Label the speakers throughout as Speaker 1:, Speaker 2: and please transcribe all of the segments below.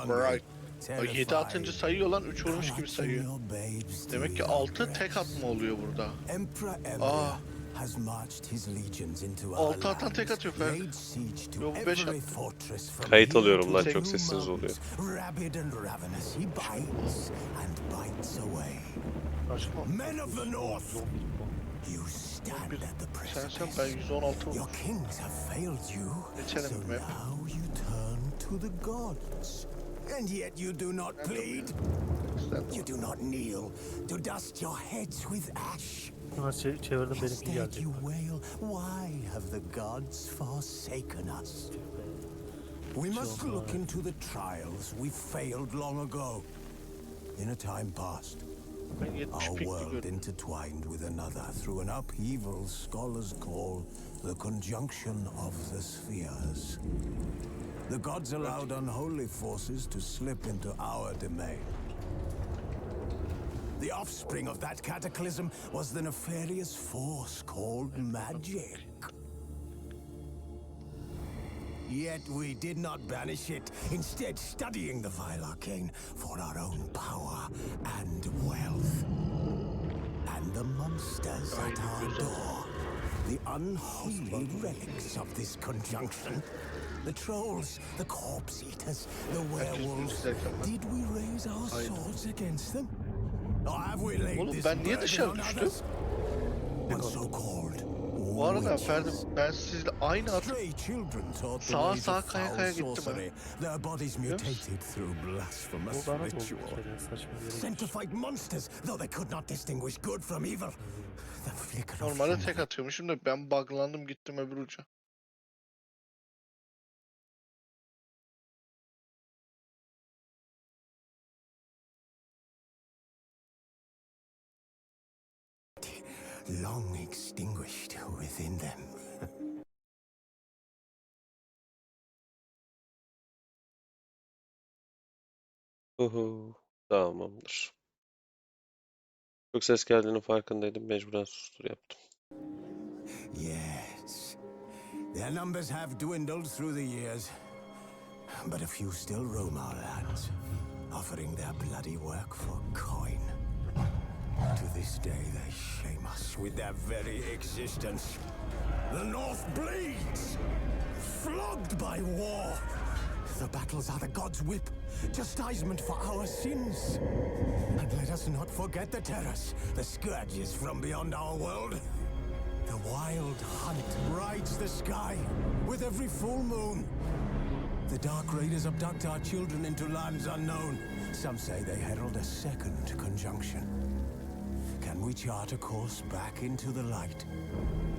Speaker 1: Right. 7 atınca sayıyor lan, 3 vurmuş gibi sayıyor. Demek ki 6 tek atma oluyor burada. Aa. 6 atan tek atıyor Ferdi. Yok, 5 attı.
Speaker 2: Kayıt alıyorum lan, çok sessiniz oluyor.
Speaker 1: Saçma. Sen ben 116 vurmuş. Geçelim mi?
Speaker 3: And yet you do not plead. You do not kneel to dust your heads with ash.
Speaker 4: Çevirdim, benimki
Speaker 3: Instead
Speaker 4: geldi.
Speaker 3: you wail, why have the gods forsaken us? We must look into the trials we failed long ago. In a time past, our world intertwined with another through an upheaval scholars call the conjunction of the spheres. The gods allowed unholy forces to slip into our domain. The offspring of that cataclysm was the nefarious force called magic. Yet we did not banish it, instead studying the vile arcane for our own power and wealth. And the monsters at our door, the unholy relics of this conjunction. The trolls, the corpse eaters, the werewolves. Did we raise our swords against them? Or have we laid this burden on others? When so-called
Speaker 1: Bu arada Ferdi, ben sizle aynı adım sağa kaya kaya gittim hani.
Speaker 3: Their bodies mutated through blasphemous ritual. Sent to fight monsters, though they could not distinguish good from evil. The flicker of
Speaker 1: Normalde tek atıyormuşum da ben buglandım, gittim öbür uca.
Speaker 3: long extinguished within them.
Speaker 2: Tamamdır. Çok ses geldiğinin farkındaydım. Mecburen sustur yaptım.
Speaker 3: Yes. Their numbers have dwindled through the years. But a few still roam our lands, offering their bloody work for coin. To this day they shame us with their very existence. The North bleeds, flogged by war. The battles are the gods' whip, chastisement for our sins. And let us not forget the terrors, the scourges from beyond our world. The wild hunt rides the sky with every full moon. The dark raiders abduct our children into lands unknown. Some say they herald a second conjunction. Can we chart a course back into the light?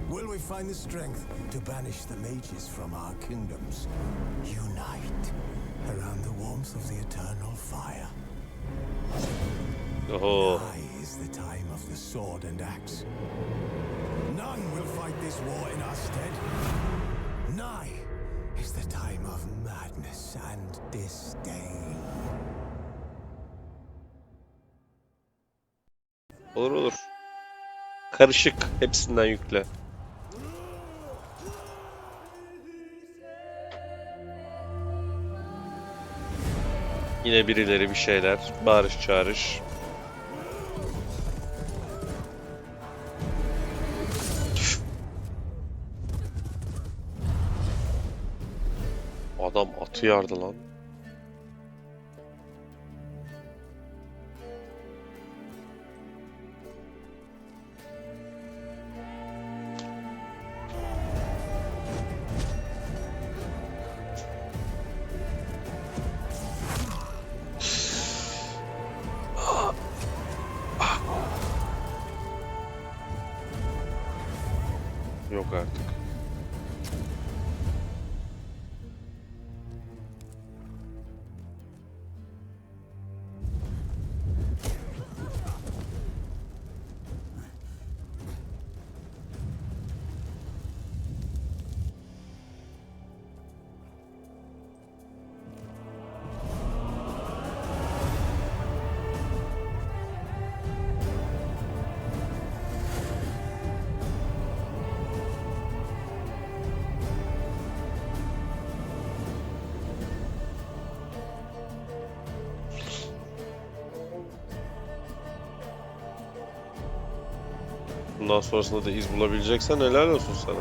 Speaker 3: Will we find the strength to banish the mages from our kingdoms? Unite around the warmth of the eternal fire.
Speaker 2: Oh.
Speaker 3: Nigh is the time of the sword and axe. None will fight this war in our stead. Nigh is the time of madness and disdain.
Speaker 2: Olur olur. Karışık. Hepsinden yükle. Yine birileri bir şeyler. Bağırış çağırış. Adam atı yardı lan. Yok artık. Bundan sonrasında da iz bulabileceksen helal olsun sana.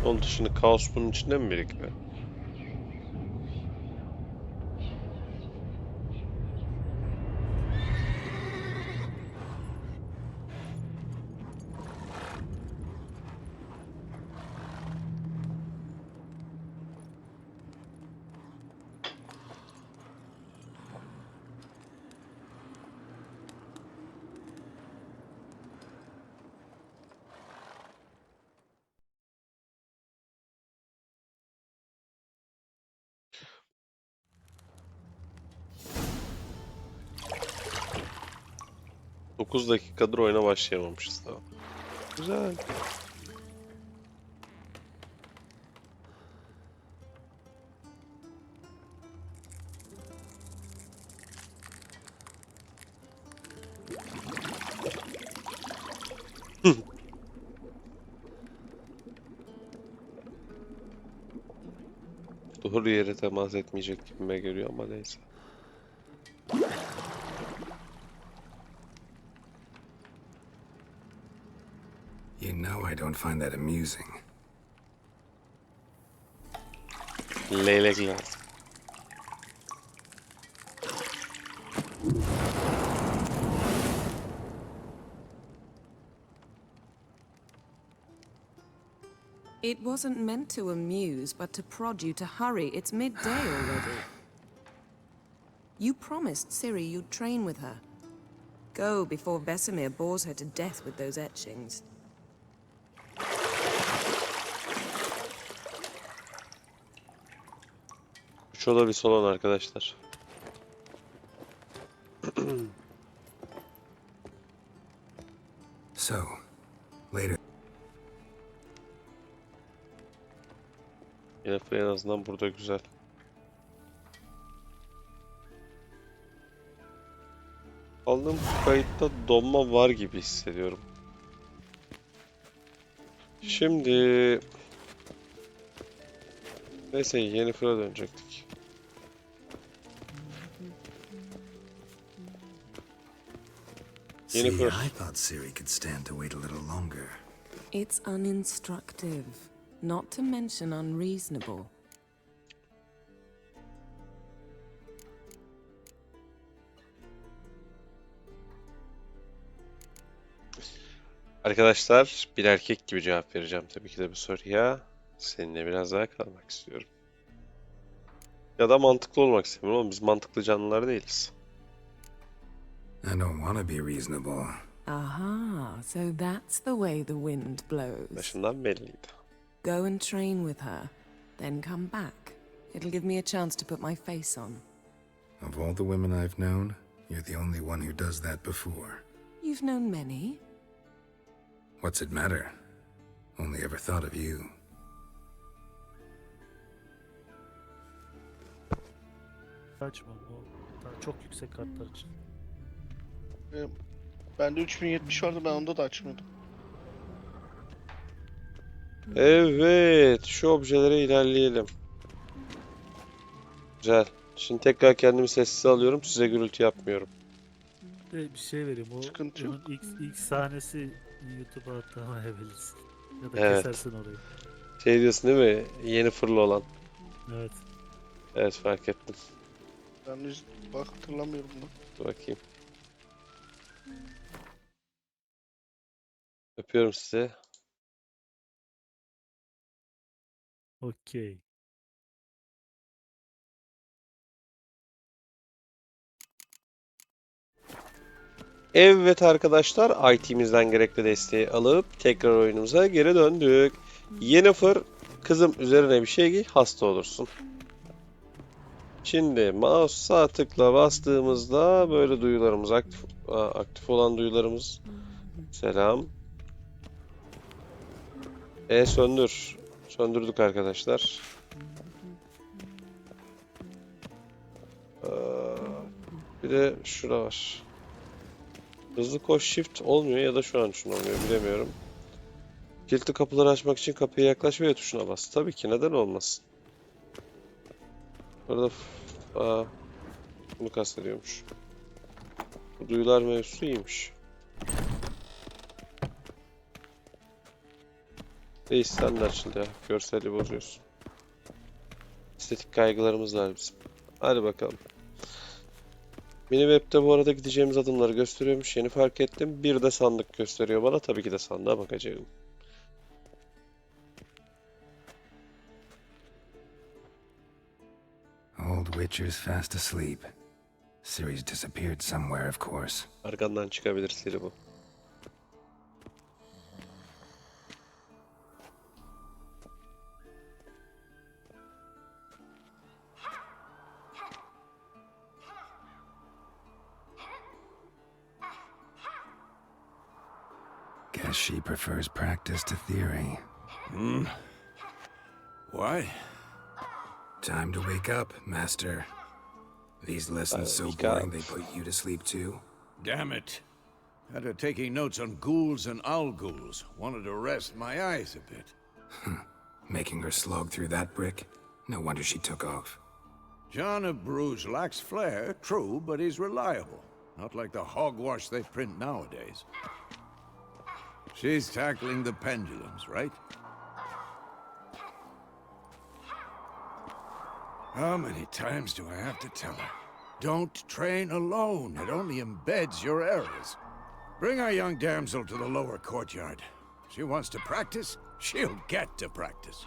Speaker 2: Oldu, şimdi kaos bunun içinde mi birikiyor? Dokuz dakikadır oyuna başlayamamışız daha. Güzel. Doğru yere temas etmeyecek gibime geliyor ama neyse.
Speaker 3: You know I don't find that amusing.
Speaker 2: Leylek lazım.
Speaker 4: It wasn't meant to amuse, but to prod you to hurry. It's midday already. You promised Ciri you'd train with her. Go before Vesemir bores her to death with those etchings.
Speaker 2: Üç oda bir salon arkadaşlar.
Speaker 3: So, later.
Speaker 2: Yennefer en azından burada güzel. Aldığım kayıtta donma var gibi hissediyorum. Şimdi... Neyse, Yennefer'a dönecektik.
Speaker 3: See,
Speaker 2: Yennefer.
Speaker 3: I thought Ciri could stand to wait a little longer.
Speaker 4: It's uninstructive, not to mention unreasonable.
Speaker 2: Arkadaşlar, bir erkek gibi cevap vereceğim tabii ki de bu soruya. Seninle biraz daha kalmak istiyorum. Ya da mantıklı olmak istiyorum oğlum. Biz mantıklı canlılar değiliz.
Speaker 3: I don't want to be reasonable.
Speaker 4: Aha, so that's the way the wind blows.
Speaker 2: Başından belliydi.
Speaker 4: Go and train with her, then come back. It'll give me a chance to put my face on.
Speaker 3: Of all the women I've known, you're the only one who does that before.
Speaker 4: You've known many.
Speaker 3: What's it matter? Only ever thought of you.
Speaker 5: Açma o daha çok yüksek kartlar için.
Speaker 1: Bende 3070 vardı, ben onda da açmadım.
Speaker 2: Evet, şu objelere ilerleyelim. Güzel. Şimdi tekrar kendimi sessiz alıyorum. Size gürültü yapmıyorum.
Speaker 5: Bir şey vereyim, o
Speaker 1: Sıkıntı yok.
Speaker 5: onun ilk sahnesi YouTube'a atlamayabilirsin. Ya da
Speaker 2: Evet.
Speaker 5: kesersin orayı.
Speaker 2: Şey diyorsun değil mi? Yeni fırlı olan.
Speaker 5: Evet.
Speaker 2: Evet, fark ettim.
Speaker 1: Ben hiç bak hatırlamıyorum bunu.
Speaker 2: Dur bakayım. Öpüyorum sizi.
Speaker 5: Okey.
Speaker 2: Evet arkadaşlar, IT'mizden gerekli desteği alıp tekrar oyunumuza geri döndük. Yennefer, kızım üzerine bir şey giy, hasta olursun. Şimdi mouse sağ tıkla bastığımızda böyle duyularımız aktif olan duyularımız. Selam. Söndür. Söndürdük arkadaşlar. Bir de şurada var. Hızlı koş shift olmuyor ya da şu an şunu olmuyor, bilemiyorum. Kilitli kapıları açmak için kapıya yaklaş ve tuşuna bas. Tabii ki, neden olmasın. Burada bunu kastediyormuş. Bu duyular mevzusu iyiymiş. Reis sen de açıl ya. Görseli bozuyorsun. Estetik kaygılarımız var bizim. Hadi bakalım. Mini web'de bu arada gideceğimiz adımları gösteriyormuş. Yeni fark ettim. Bir de sandık gösteriyor bana. Tabii ki de sandığa bakacağım.
Speaker 3: Old Witcher's fast asleep. Ciri's disappeared somewhere, of course.
Speaker 2: Arkandan çıkabilir Siri bu.
Speaker 3: Guess she prefers practice to theory.
Speaker 6: What?
Speaker 3: Time to wake up, Master. These lessons so
Speaker 2: wake
Speaker 3: boring
Speaker 2: up.
Speaker 3: they put you to sleep too?
Speaker 6: Damn it. After taking notes on ghouls and owl-ghouls, wanted to rest my eyes a bit.
Speaker 3: Making her slog through that brick? No wonder she took off.
Speaker 6: John of Bruges lacks flair, true, but he's reliable. Not like the hogwash they print nowadays. She's tackling the pendulums, right? How many times do I have to tell her? Don't train alone. It only embeds your errors. Bring our young damsel to the lower courtyard. She wants to practice, she'll get to practice.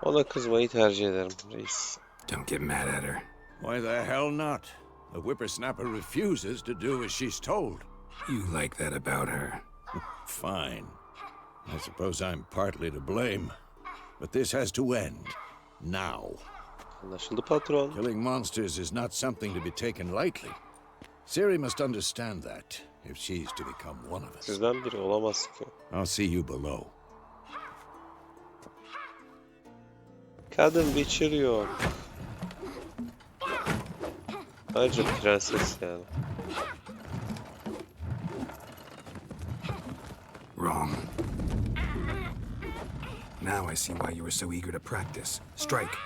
Speaker 2: Ona kızmayı tercih ederim reis.
Speaker 3: Don't get mad at her.
Speaker 6: Why the hell not? The whippersnapper refuses to do as she's told.
Speaker 3: You like that about her.
Speaker 6: Fine. I suppose I'm partly to blame. But this has to end. Now.
Speaker 2: Anlaşıldı patron.
Speaker 6: Killing monsters is not something to be taken lightly. Ciri must understand that, if she's to become one of us.
Speaker 2: Sizden biri olamaz ki.
Speaker 6: I'll see you below.
Speaker 2: Kadın Witcher yok. Ayrıca prenses yani.
Speaker 3: Wrong. Now I see why you were so eager to practice. Strike.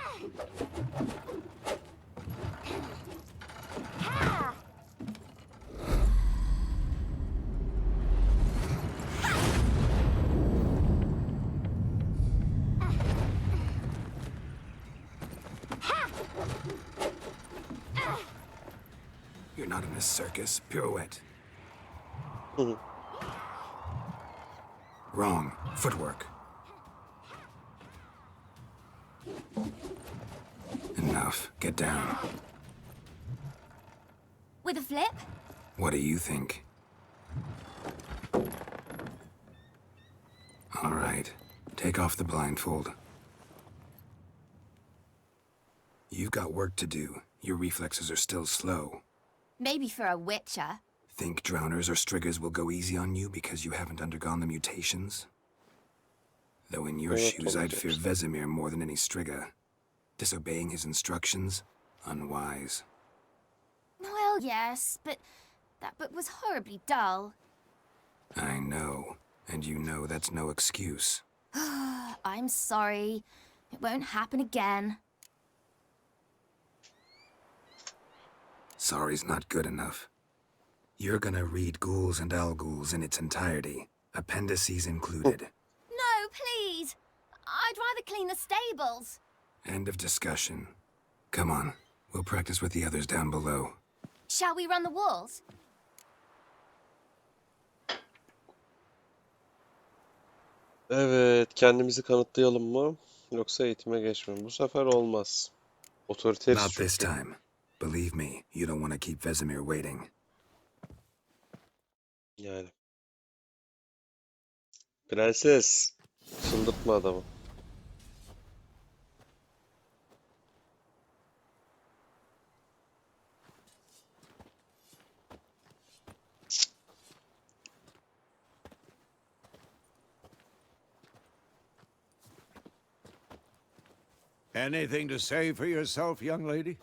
Speaker 3: You're not in a circus. Pirouette. Wrong. Footwork. Enough. Get down.
Speaker 7: With a flip?
Speaker 3: What do you think? All right. Take off the blindfold. You've got work to do. Your reflexes are still slow.
Speaker 7: Maybe for a witcher.
Speaker 3: Think drowners or striggers will go easy on you because you haven't undergone the mutations? Though in your
Speaker 2: Evet,
Speaker 3: shoes, I'd fear
Speaker 2: olacak.
Speaker 3: Vesemir more than any strigger. Disobeying his instructions? Unwise.
Speaker 7: Well, yes, but that book was horribly dull.
Speaker 3: I know. And you know that's no excuse.
Speaker 7: I'm sorry. It won't happen again.
Speaker 3: Sorry's not good enough.
Speaker 8: You're gonna read Ghouls and Ghouls in its entirety, appendices included.
Speaker 7: No, please. I'd rather clean the stables.
Speaker 8: End of discussion. Come on, we'll practice with the others down below.
Speaker 7: Shall we run the walls?
Speaker 2: Evet, kendimizi kanıtlayalım mı? Yoksa eğitime geçme. Bu sefer olmaz. Otoriteriz
Speaker 8: Not this
Speaker 2: çünkü.
Speaker 8: time. Believe me, you don't want to keep Vesemir waiting.
Speaker 2: Yani. Prenses. Çıldırtma adamı.
Speaker 6: Anything to say for yourself, young lady?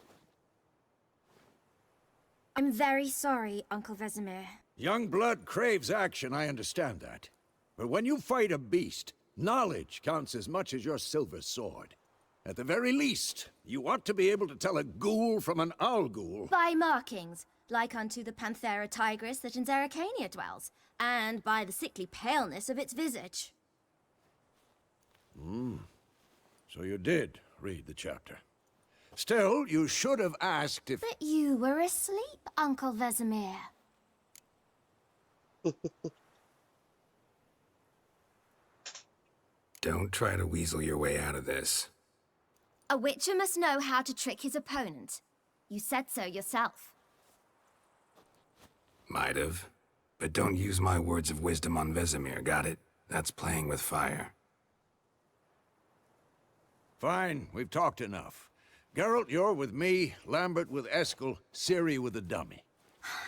Speaker 7: I'm very sorry, Uncle Vesemir.
Speaker 6: Young blood craves action, I understand that. But when you fight a beast, knowledge counts as much as your silver sword. At the very least, you ought to be able to tell a ghoul from an ghoul.
Speaker 7: By markings, like unto the Panthera tigris that in Zerrikania dwells, and by the sickly paleness of its visage.
Speaker 6: So you did read the chapter. Still, you should have asked if...
Speaker 7: But you were asleep, Uncle Vesemir.
Speaker 8: Don't try to weasel your way out of this.
Speaker 7: A witcher must know how to trick his opponent. You said so yourself.
Speaker 8: Might have. But don't use my words of wisdom on Vesemir, got it? That's playing with fire.
Speaker 6: Fine, we've talked enough. Geralt, you're with me, Lambert with Eskel, Ciri with the dummy.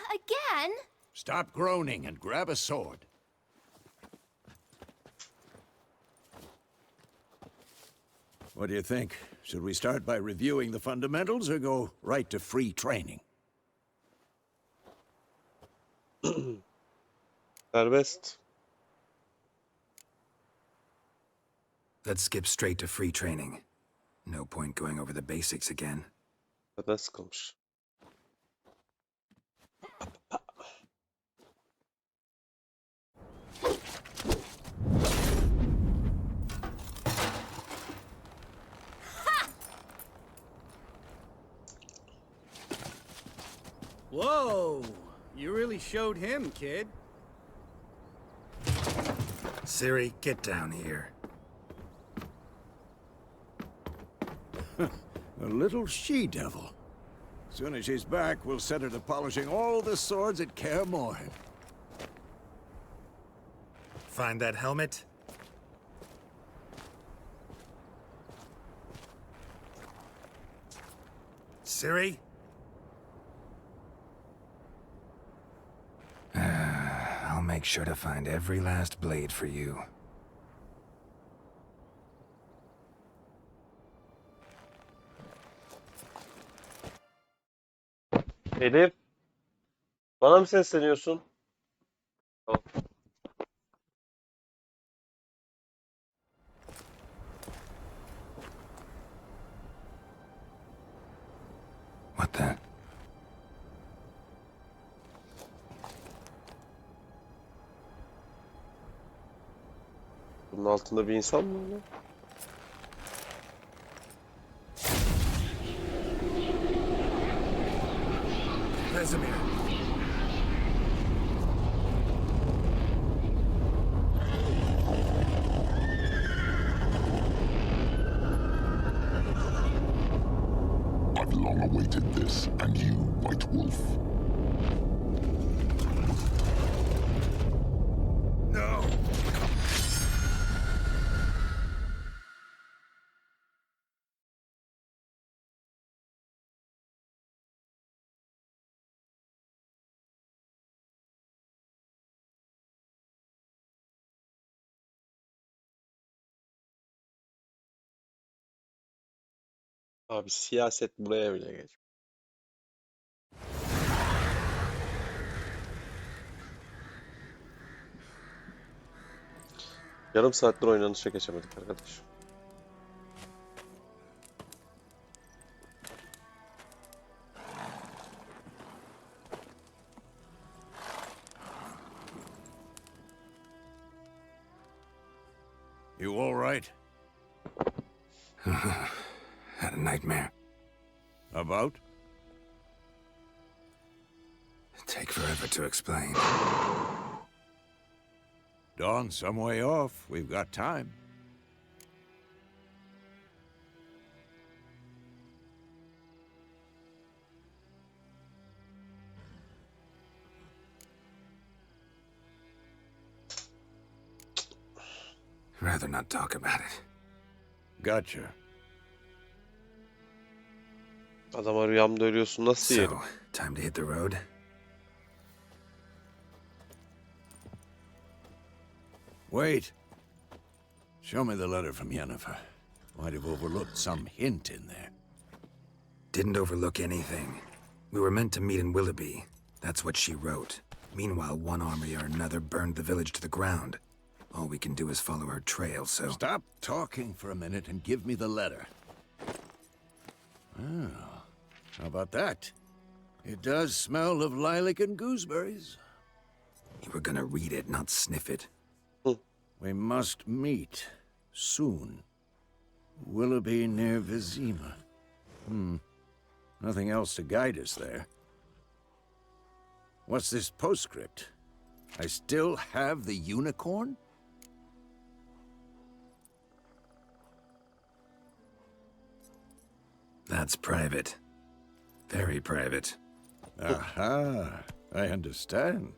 Speaker 7: Again?
Speaker 6: Stop groaning and grab a sword. What do you think? Should we start by reviewing the fundamentals or go right to free training?
Speaker 2: Serbest.
Speaker 8: Let's skip straight to free training. No point going over the basics again.
Speaker 2: Zaten sıkılmış.
Speaker 9: Whoa! You really showed him, kid.
Speaker 8: Ciri, get down here.
Speaker 6: A little she-devil. Soon as she's back, we'll set her to polishing all the swords at Kaer Morhen.
Speaker 8: Find that helmet? Ciri? I'll make sure to find every last blade for you.
Speaker 2: Elif. Bana mı sesleniyorsun? Tamam.
Speaker 8: What the?
Speaker 2: Bunun altında bir insan mı var?
Speaker 8: Vesemir.
Speaker 10: I've long awaited this, and you, White Wolf.
Speaker 8: No!
Speaker 2: Abi siyaset buraya bile geç. Yarım saattir oynanışa geçemedik arkadaş.
Speaker 6: You all right?
Speaker 8: Had a nightmare.
Speaker 6: About?
Speaker 8: Take forever to explain.
Speaker 6: Dawn's some way off. We've got time.
Speaker 8: Rather not talk about it.
Speaker 6: Gotcha.
Speaker 2: Adama rüyamda ölüyorsun nasıl yerim?
Speaker 8: So, time to hit the road.
Speaker 6: Wait. Show me the letter from Yennefer. Might have overlooked some hint in there.
Speaker 8: Didn't overlook anything. We were meant to meet in Willoughby. That's what she wrote. Meanwhile, one army or another burned the village to the ground. All we can do is follow her trail, so...
Speaker 6: Stop talking for a minute and give me the letter. Oh, how about that? It does smell of lilac and gooseberries.
Speaker 8: You were gonna read it, not sniff it.
Speaker 6: We must meet soon. Willoughby near Vizima. Nothing else to guide us there. What's this postscript? I still have the unicorn?
Speaker 8: That's private. Very private.
Speaker 6: Aha, I understand.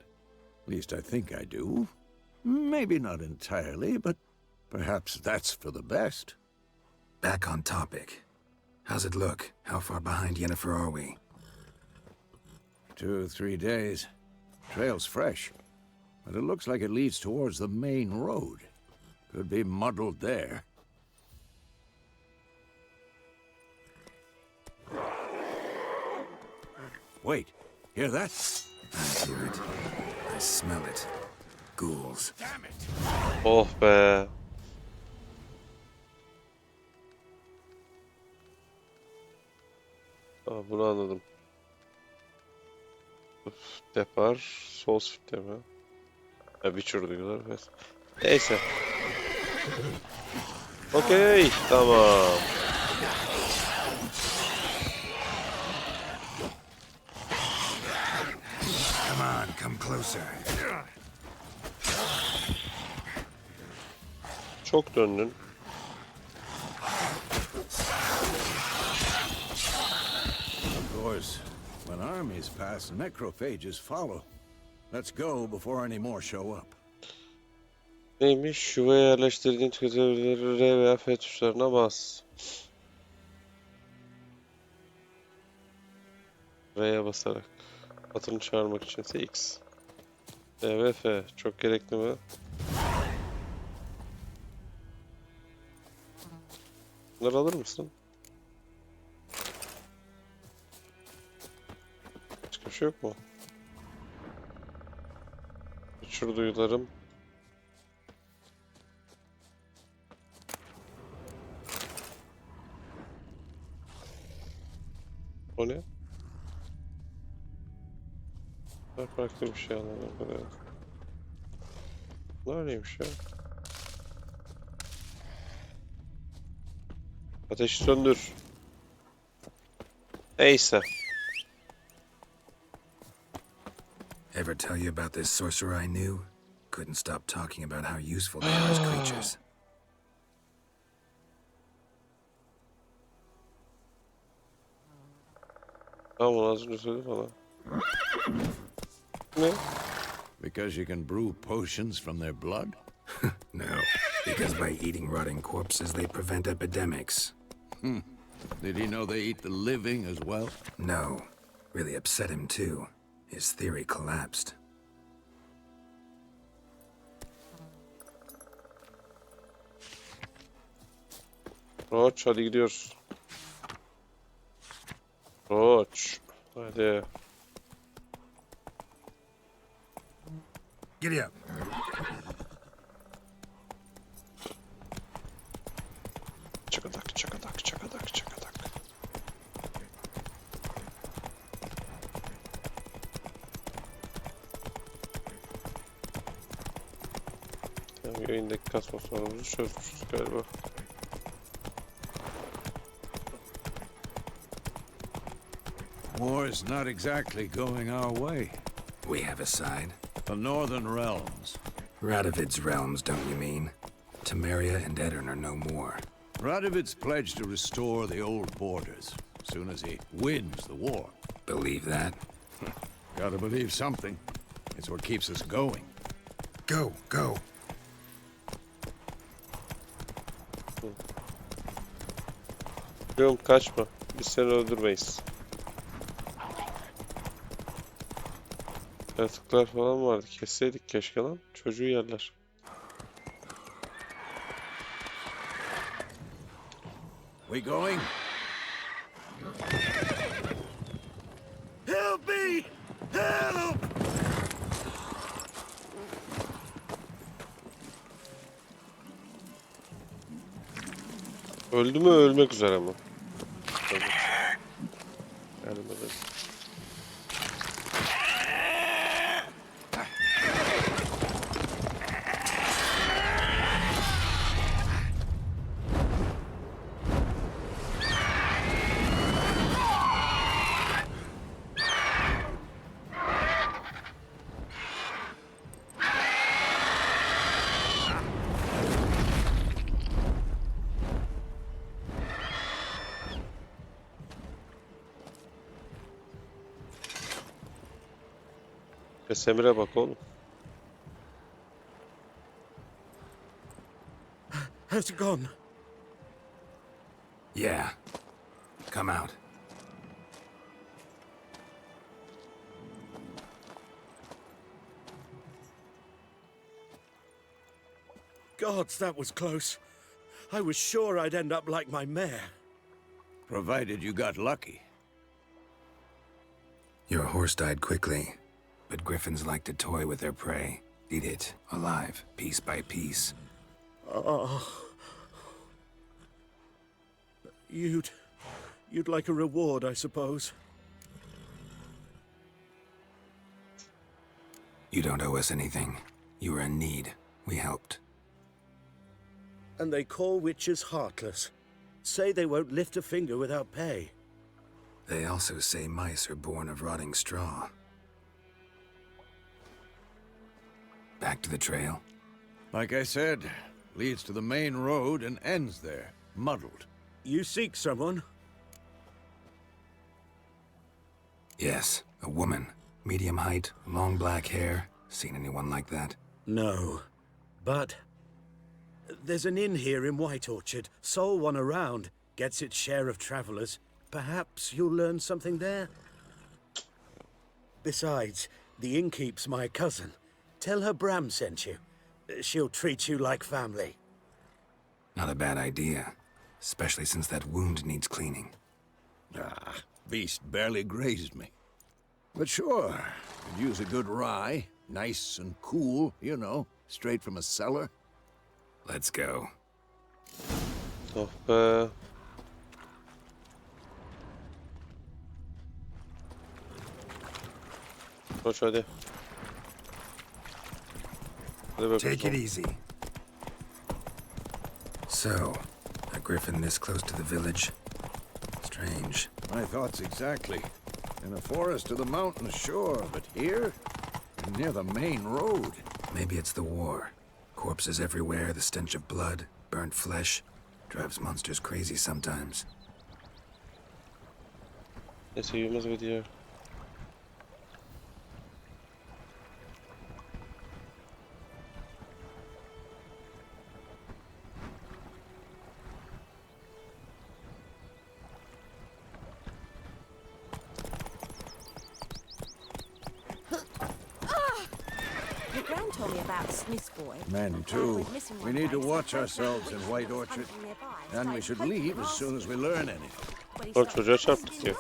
Speaker 6: At least I think I do. Maybe not entirely, but perhaps that's for the best.
Speaker 8: Back on topic. How's it look? How far behind Yennefer are we?
Speaker 6: 2 or 3 days. Trail's fresh, but it looks like it leads towards the main road. Could be muddled there. Wait, hear that?
Speaker 8: I hear it. I smell it. Ghouls.
Speaker 6: Damn it!
Speaker 2: Oh be. Aa, bunu anladım. Depar, sol shift'te mi? Ha, Witcher duyuyorlar. Evet. Neyse. Okey, tamam.
Speaker 8: Come on, come closer.
Speaker 2: Çok döndün.
Speaker 6: Of course, when armies pass, necrophages follow. Let's go before any more show up.
Speaker 2: Neymiş? Yuvaya yerleştirdiğin tüketilebilir R veya F tuşlarına bas. R'ye basarak. Atını çağırmak içinse X. D ve F. Çok gerekli mi? Bunları alır mısın? Başka bir şey yok mu? Uçur duyularım. O ne? Farklı bir şey anladım. Bunlar neymiş ya? Ateşi söndür. Neyse.
Speaker 8: Ever tell you about this sorcerer I knew? Couldn't stop talking about how useful they are as creatures.
Speaker 2: Tamam, az önce söyledi bana. Ne?
Speaker 6: Because you can brew potions from their blood?
Speaker 8: No, because by eating rotting corpses, they prevent epidemics.
Speaker 6: Did he know they eat the living as well?
Speaker 8: No, really upset him too. His theory collapsed.
Speaker 2: Roach, hadi gidiyoruz. Roach, hadi.
Speaker 8: Giddy up.
Speaker 2: Çakadak, çakadak, çakadak, çakadak. Tamam, yayın Bendeki kasma sorunumuzu çözmüşüz galiba.
Speaker 6: War's not exactly going our way.
Speaker 8: We have a side.
Speaker 6: The Northern Realms.
Speaker 8: Radovid's realms, don't you mean? Temeria and Edirn are no more.
Speaker 6: Radovid's pledged to restore the old borders as soon as he wins the war.
Speaker 8: Believe that?
Speaker 6: Gotta believe something. It's what keeps us going.
Speaker 8: Go, go.
Speaker 2: Yok kaçma. Biz seni öldürmeyiz. Yaratıklar falan vardı. Kesseydik keşke lan. Çocuğu yerler.
Speaker 6: We going? Help me! Help!
Speaker 2: Öldü mü ölmek üzere mi? Evet. Gelmedi. Semir'e bak oğlum.
Speaker 3: Has it gone?
Speaker 8: Yeah. Come out.
Speaker 3: Gods, that was close. I was sure I'd end up like my mare.
Speaker 6: Provided you got lucky.
Speaker 8: Your horse died quickly, but griffins like to toy with their prey. Eat it, alive, piece by piece.
Speaker 3: Oh. You'd like a reward, I suppose.
Speaker 8: You don't owe us anything. You were in need. We helped.
Speaker 3: And they call witches heartless. Say they won't lift a finger without pay.
Speaker 8: They also say mice are born of rotting straw. Back to the trail?
Speaker 6: Like I said, leads to the main road and ends there, muddled.
Speaker 3: You seek someone?
Speaker 8: Yes, a woman. Medium height, long black hair. Seen anyone like that?
Speaker 3: No. But there's an inn here in White Orchard. Sole one around. Gets its share of travelers. Perhaps you'll learn something there? Besides, the innkeep's my cousin. Tell her Bram sent you. She'll treat you like family.
Speaker 8: Not a bad idea. Especially since that wound needs cleaning.
Speaker 6: Ah, beast barely grazed me. But sure, could use a good rye. Nice and cool, you know, straight from a cellar.
Speaker 8: Let's go.
Speaker 2: Oh be. Koş hadi. Hadi bakalım.
Speaker 8: Take it easy. So, a griffin this close to the village? Strange.
Speaker 6: My thoughts exactly. In a forest to the mountains, sure, but here? Near the main road.
Speaker 8: Maybe it's the war. Corpses everywhere, the stench of blood, burnt flesh. Drives monsters crazy sometimes.
Speaker 2: Neyse yürümez video.
Speaker 6: Men, too. We need to watch ourselves in White Orchard. And we should leave as soon as we learn anything.
Speaker 2: Bak çocuğa çarptık diyor.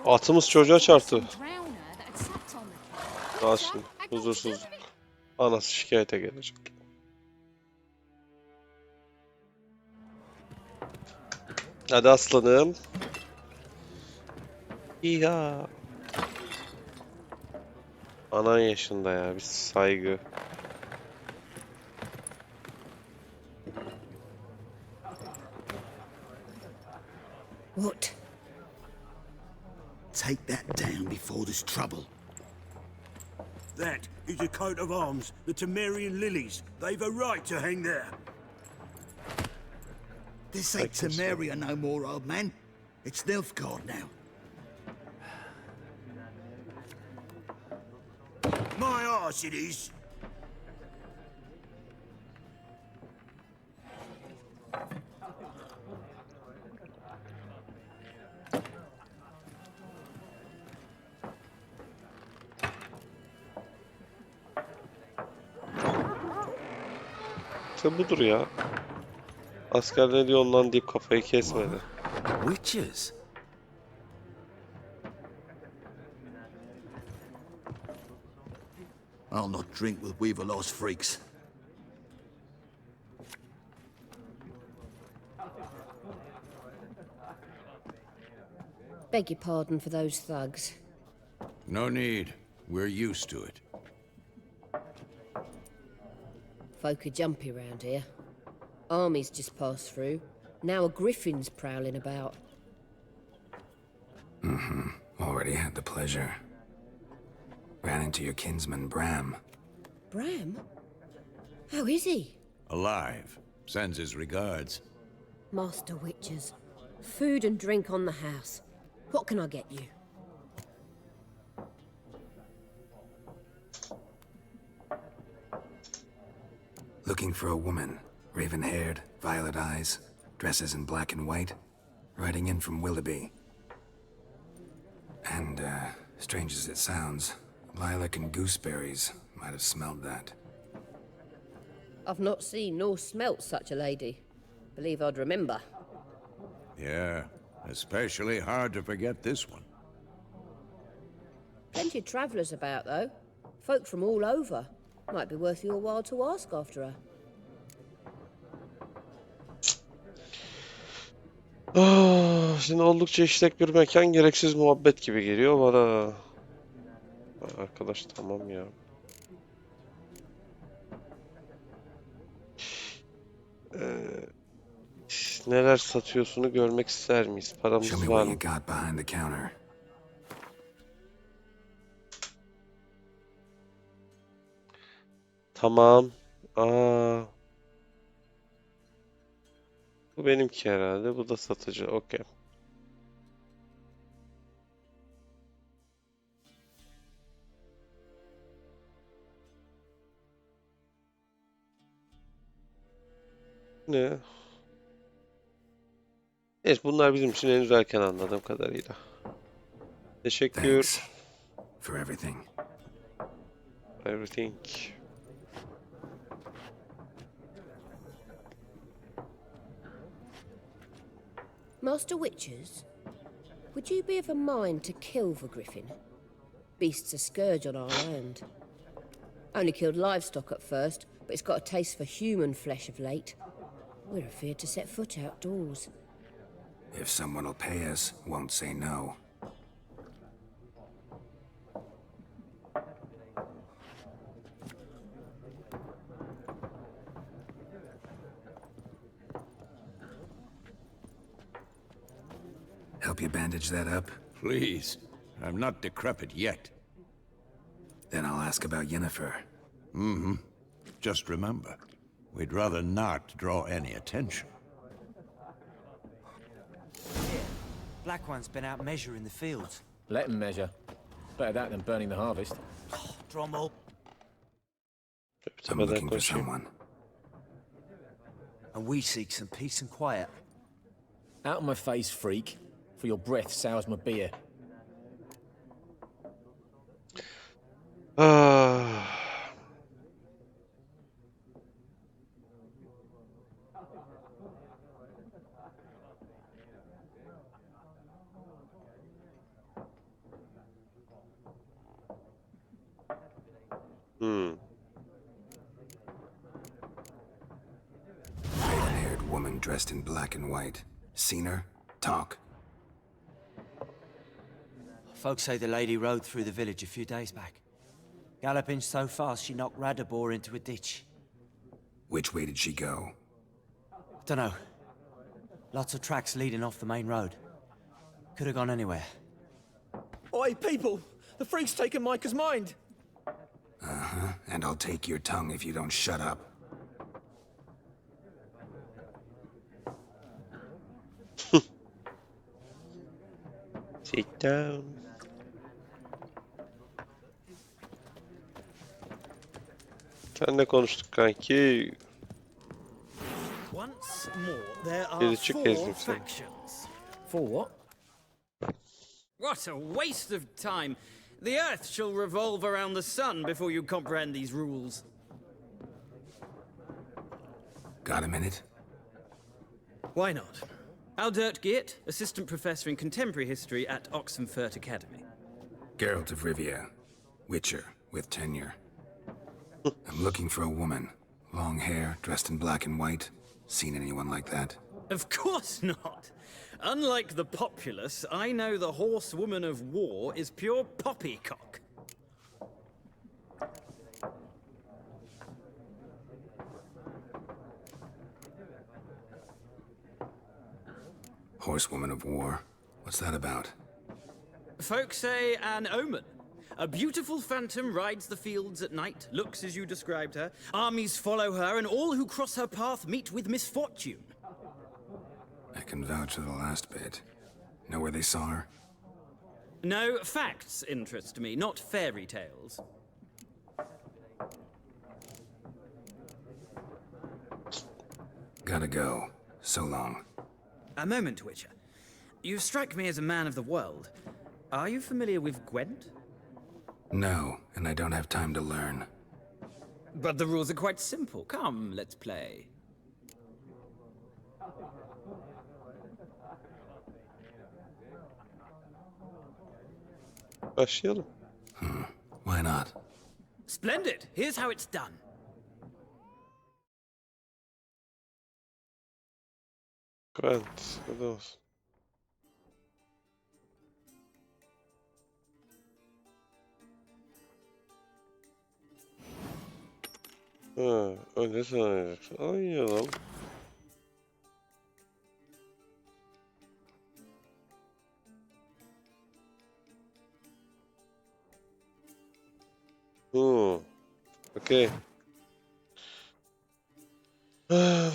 Speaker 2: Atımız çocuğa çarptı. Al şimdi. Huzursuzluk. Anası şikayete gelecek. Hadi aslanım. İya. Anan yaşında ya, bir saygı.
Speaker 11: What?
Speaker 3: Take that down before there's trouble.
Speaker 11: That is a coat of arms, the Temerian lilies. They've a right to hang there.
Speaker 3: This ain't Temeria no more, old man. It's Nilfgaard now.
Speaker 11: My arse it is.
Speaker 2: İşte budur ya. Asker ne diyor ondan deyip kafayı kesmedi.
Speaker 3: Witches? I'll not drink with Weaverlaw's freaks.
Speaker 12: Beg your pardon for those thugs.
Speaker 6: No need. We're used to it.
Speaker 12: Folk are jumpy round here. Armies just passed through. Now a griffin's prowling about.
Speaker 8: Already had the pleasure. Ran into your kinsman, Bram.
Speaker 12: Bram? How is he?
Speaker 6: Alive. Sends his regards.
Speaker 12: Master Witches. Food and drink on the house. What can I get you?
Speaker 8: Looking for a woman. Raven-haired, violet eyes, dresses in black and white. Riding in from Willoughby. And, strange as it sounds, lilac and gooseberries might have smelled that.
Speaker 12: I've not seen nor smelt such a lady. Believe I'd remember.
Speaker 6: Yeah, especially hard to forget this one.
Speaker 12: Plenty of travellers about, though. Folk from all over. Might be worth your while to ask after her.
Speaker 2: Şimdi oldukça işlek bir mekan, gereksiz muhabbet gibi geliyor bana. Arkadaş tamam ya. Neler satıyorsunu görmek ister miyiz? Paramız var mı? Tamam. Bu benimki herhalde. Bu da satıcı. Okey. Ne? Evet, bunlar bizim için henüz erken anladığım kadarıyla. Teşekkür.
Speaker 8: Thanks for everything.
Speaker 2: Everything.
Speaker 12: Master Witches, would you be of a mind to kill the griffin? Beast's a scourge on our land. Only killed livestock at first, but it's got a taste for human flesh of late. We're afeard to set foot outdoors.
Speaker 8: If someone will pay us, won't say no. Help you bandage that up?
Speaker 6: Please. I'm not decrepit yet.
Speaker 8: Then I'll ask about Yennefer.
Speaker 6: Mm-hmm. Just remember, we'd rather not draw any attention.
Speaker 9: Black One's been out measuring the fields.
Speaker 13: Let him measure. Better that than burning the harvest.
Speaker 9: Drommel.
Speaker 8: I'm looking for someone.
Speaker 9: And we seek some peace and quiet.
Speaker 13: Out of my face, freak. For your breath sours my beer.
Speaker 8: Raven-haired woman dressed in black and white. Seen her? Talk.
Speaker 9: Folks say the lady rode through the village a few days back.
Speaker 14: Galloping so fast she knocked Radabor into a ditch.
Speaker 8: Which way did she go?
Speaker 14: Dunno. Lots of tracks leading off the main road. Could have gone anywhere.
Speaker 13: Oi, people! The freak's taken Micah's mind!
Speaker 8: Uh-huh, and I'll take your tongue if you don't shut up.
Speaker 2: Sit down. Seninle konuştuk kanki.
Speaker 9: Once more, there are
Speaker 2: Geri çık, ezdim
Speaker 9: four
Speaker 2: seni.
Speaker 9: factions.
Speaker 13: For what?
Speaker 9: What a waste of time! The Earth shall revolve around the sun before you comprehend these rules.
Speaker 8: Got a minute?
Speaker 9: Why not? Aldert Geert, Assistant Professor in Contemporary History at Oxenfurt Academy.
Speaker 8: Geralt of Rivia. Witcher, with tenure. I'm looking for a woman. Long hair, dressed in black and white. Seen anyone like that?
Speaker 9: Of course not! Unlike the populace, I know the horsewoman of war is pure poppycock.
Speaker 8: Horsewoman of war. What's that about?
Speaker 9: Folks say an omen. A beautiful phantom rides the fields at night, looks as you described her. Armies follow her, and all who cross her path meet with misfortune.
Speaker 8: I can vouch for the last bit. Know where they saw her?
Speaker 9: No, facts interest me, not fairy tales.
Speaker 8: Gotta go. So long.
Speaker 9: A moment, Witcher. You strike me as a man of the world. Are you familiar with Gwent?
Speaker 8: No, and I don't have time to learn.
Speaker 9: But the rules are quite simple. Come, let's play.
Speaker 2: Başlayalım.
Speaker 8: Why not?
Speaker 9: Splendid! Here's how it's done.
Speaker 2: Grant, hadi olsun. Ha, önce sen oynayacaksın. Oynayalım. Okey.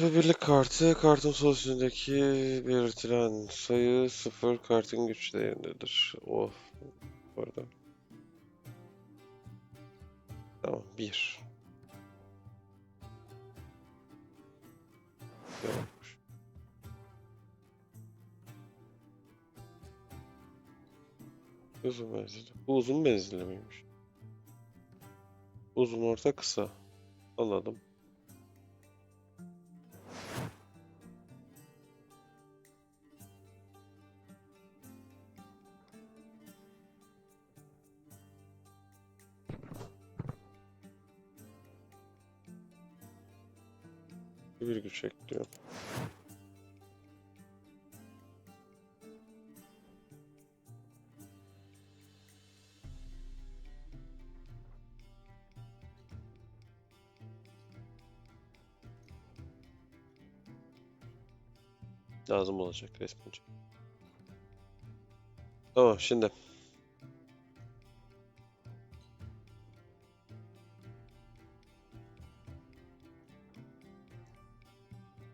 Speaker 2: Ve birlik kartı, kartın sol üstündeki belirtilen sayı 0 kartın güç değerindedir. Of. Orada. Tamam, 1. Yokmuş. Uzun menzilli. Bu uzun menzilli miymiş? Uzun, orta, kısa. Anladım. Bir güç ekliyor. Lazım olacak resmince. Tamam, şimdi.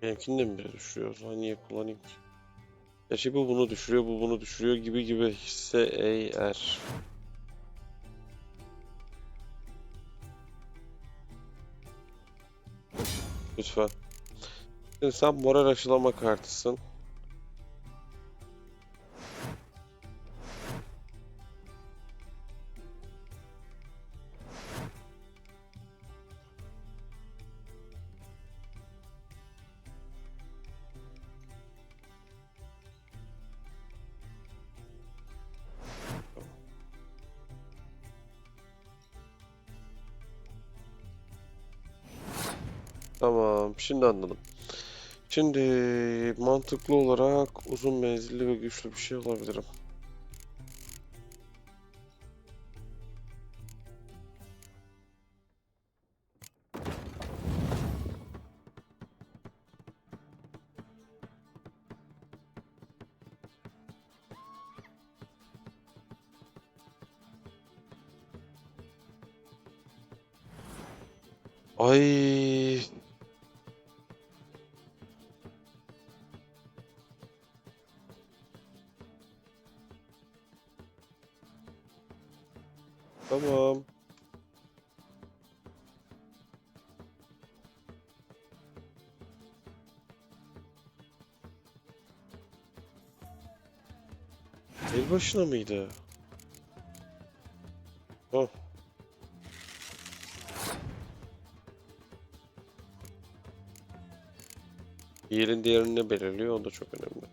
Speaker 2: Benimkini de mi biri düşürüyor? O zaman niye kullanayım ki? Gerçi bu bunu düşürüyor, bu bunu düşürüyor gibi ise eğer. Lütfen. Şimdi sen moral aşılama kartısın. Tamam, şimdi anladım. Şimdi mantıklı olarak uzun menzilli ve güçlü bir şey olabilirim. Ay. Tamam. El başına mıydı? Oh. Yerin değerini belirliyor. O da çok önemli.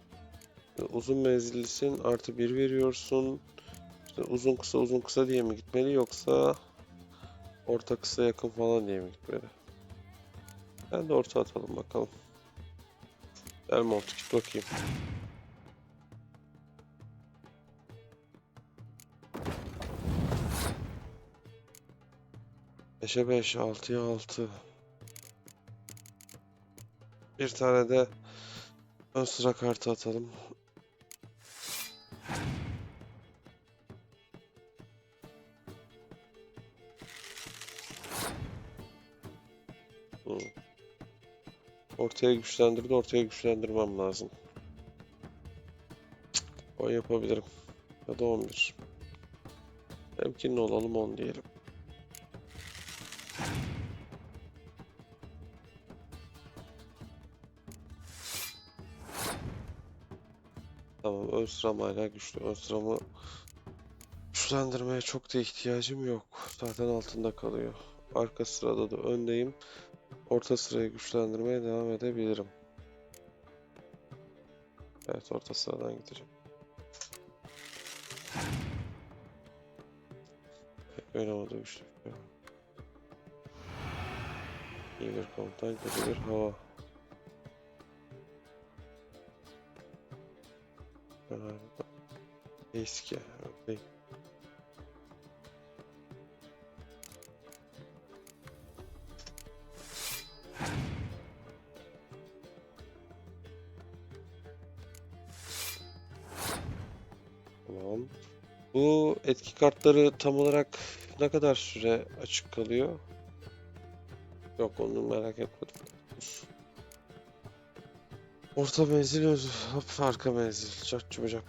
Speaker 2: Uzun menzillisin. +1 veriyorsun. İşte uzun kısa diye mi gitmeli yoksa orta kısa yakın falan diye mi gitmeli? Ben de orta atalım bakalım. Gel montu git bakayım. Beşe 5, 6'ya 6. Bir tane de ön sıra kartı atalım. Ortaya güçlendirdi, ortaya güçlendirmem lazım. O yapabilirim. Ya da 11. Temkinli olalım 10 diyelim. Tamam, ön sıram hala güçlü. Ön sıramı güçlendirmeye çok da ihtiyacım yok. Zaten altında kalıyor. Arka sırada da öndeyim. Orta sırayı güçlendirmeye devam edebilirim. Evet, orta sıradan gideceğim. Oynamada güçlü. İyi bir komutan, kötü bir hava. Eski. Okay. Tamam. Bu etki kartları tam olarak ne kadar süre açık kalıyor? Yok, onu merak etmedim. Orta menzil, hop, arka menzil. Çat çubucak.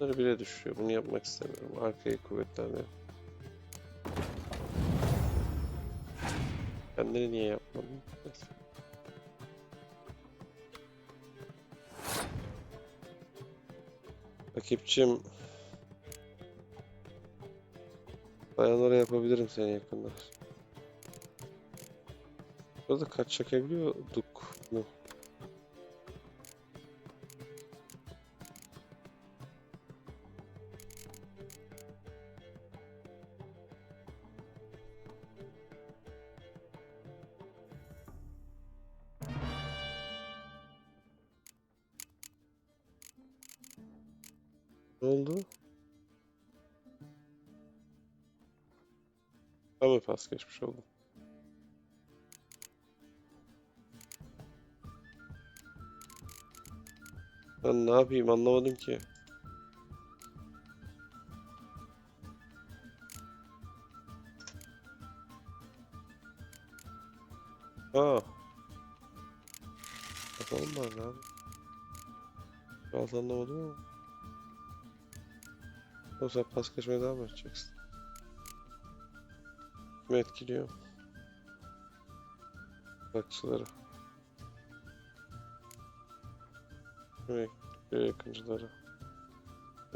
Speaker 2: Bunları bile düşüyor. Bunu yapmak istemiyorum. Arkayı kuvvetlendir. Kendini niye yapmadın? Neyse. Rakipçim, bayanlara yapabilirim seni yakında. Burada kaç çekebiliyorduk mu? Ne oldu? Ben mi pas geçmiş oldum? Ben ne yapayım anlamadım ki. Ha. Bakalım bari abi. Biraz anlamadım ama. Yoksa pas geçmeye devam edeceksin. Kimi etkiliyor? Bakçıları. Kimi etkiliyor yakıncıları?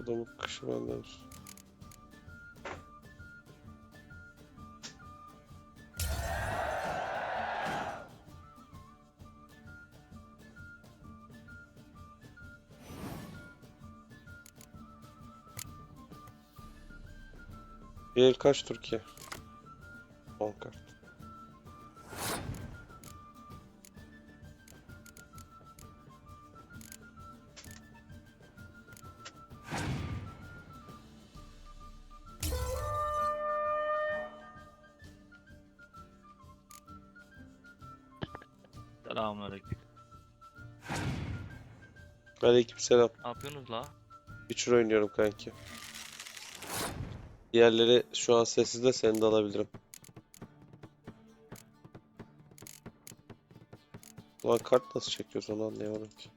Speaker 2: Adamın kışı benden. Bir el kaç Türkiye? 10 kart.
Speaker 15: Selamünaleyküm.
Speaker 2: Aleykümselam.
Speaker 15: Ne yapıyorsunuz la?
Speaker 2: Witcher oynuyorum kanki. Diğerleri şu an sessizde, seni de alabilirim. Ulan kart nasıl çekiyoruz onu anlayamadım ki.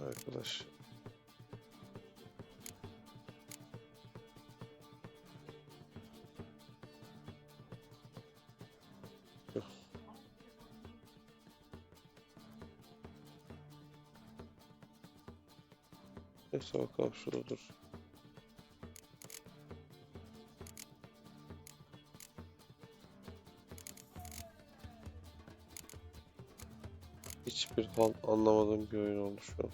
Speaker 2: Arkadaş. Neyse bakalım şurada dur. Hiçbir hal anlamadığım bir oyun oldu şu an.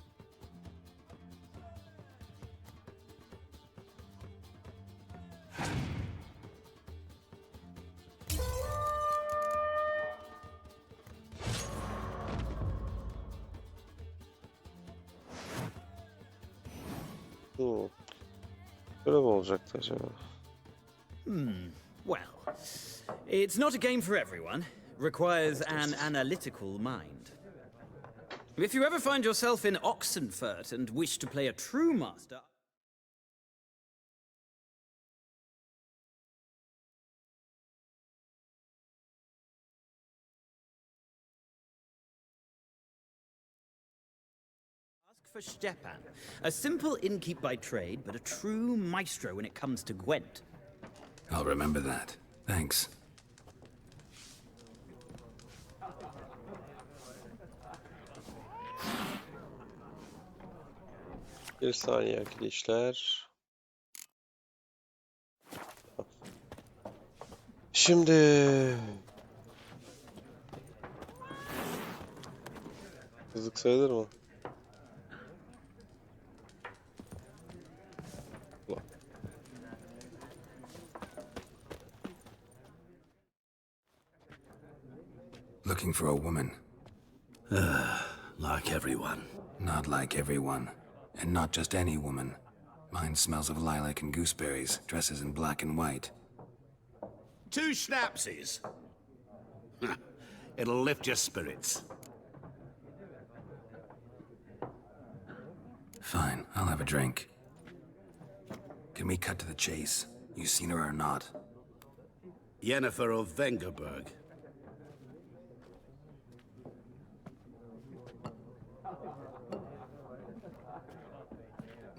Speaker 2: Böyle mi olacaktı acaba?
Speaker 9: Well, it's not a game for everyone. Requires an analytical mind. If you ever find yourself in Oxenfurt and wish to play a true master... Ask for Stepan, a simple innkeep by trade, but a true maestro when it comes to Gwent.
Speaker 8: I'll remember that. Thanks.
Speaker 2: Bir saniye arkadaşlar. Şimdi hızlık sayılır mı?
Speaker 8: Looking for a woman.
Speaker 11: Like everyone.
Speaker 8: Not like everyone. And not just any woman. Mine smells of lilac and gooseberries, dresses in black and white.
Speaker 11: 2 schnapsies. It'll lift your spirits.
Speaker 8: Fine, I'll have a drink. Can we cut to the chase? You seen her or not?
Speaker 11: Yennefer of Vengerberg.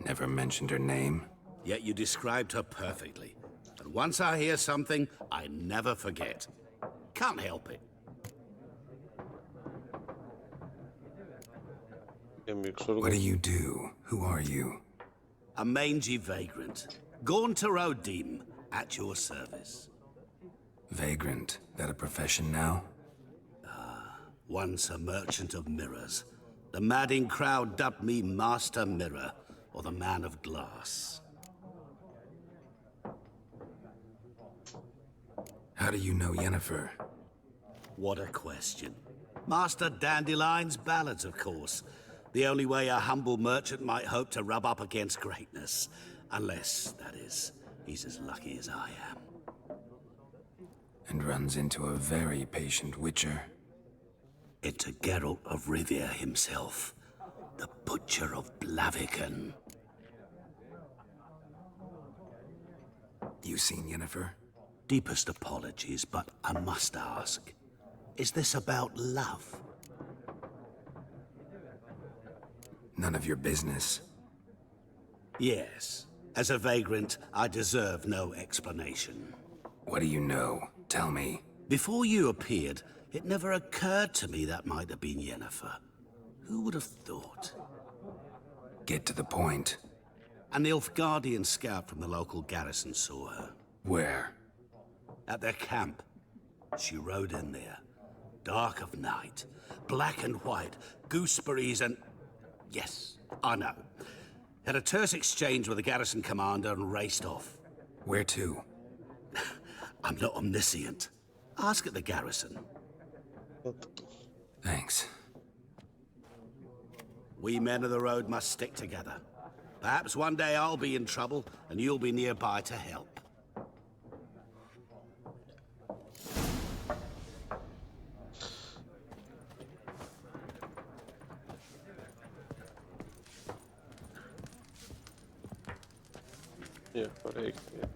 Speaker 8: Never mentioned her name.
Speaker 11: Yet you described her perfectly. And once I hear something, I never forget. Can't help it.
Speaker 8: What do you do? Who are you?
Speaker 11: A mangy vagrant. Gaunter Odim, at your service.
Speaker 8: Vagrant. That a profession now?
Speaker 11: Once a merchant of mirrors. The madding crowd dubbed me Master Mirror, or the Man of Glass.
Speaker 8: How do you know Yennefer?
Speaker 11: What a question. Master Dandelion's ballads, of course. The only way a humble merchant might hope to rub up against greatness. Unless, that is, he's as lucky as I am.
Speaker 8: And runs into a very patient witcher.
Speaker 11: Into Geralt of Rivia himself. The Butcher of Blaviken.
Speaker 8: You seen Yennefer?
Speaker 11: Deepest apologies, but I must ask. Is this about love?
Speaker 8: None of your business.
Speaker 11: Yes. As a vagrant, I deserve no explanation.
Speaker 8: What do you know? Tell me.
Speaker 11: Before you appeared, it never occurred to me that might have been Yennefer. Who would have thought?
Speaker 8: Get to the point.
Speaker 11: An Nilfgaardian scout from the local garrison saw her.
Speaker 8: Where?
Speaker 11: At their camp. She rode in there. Dark of night. Black and white. Gooseberries and... Yes, I know. Had a terse exchange with the garrison commander and raced off.
Speaker 8: Where to?
Speaker 11: I'm not omniscient. Ask at the garrison.
Speaker 8: Thanks.
Speaker 11: We men of the road must stick together. Perhaps one day I'll be in trouble and you'll be nearby to help.
Speaker 2: Yok, oraya gitmiyor.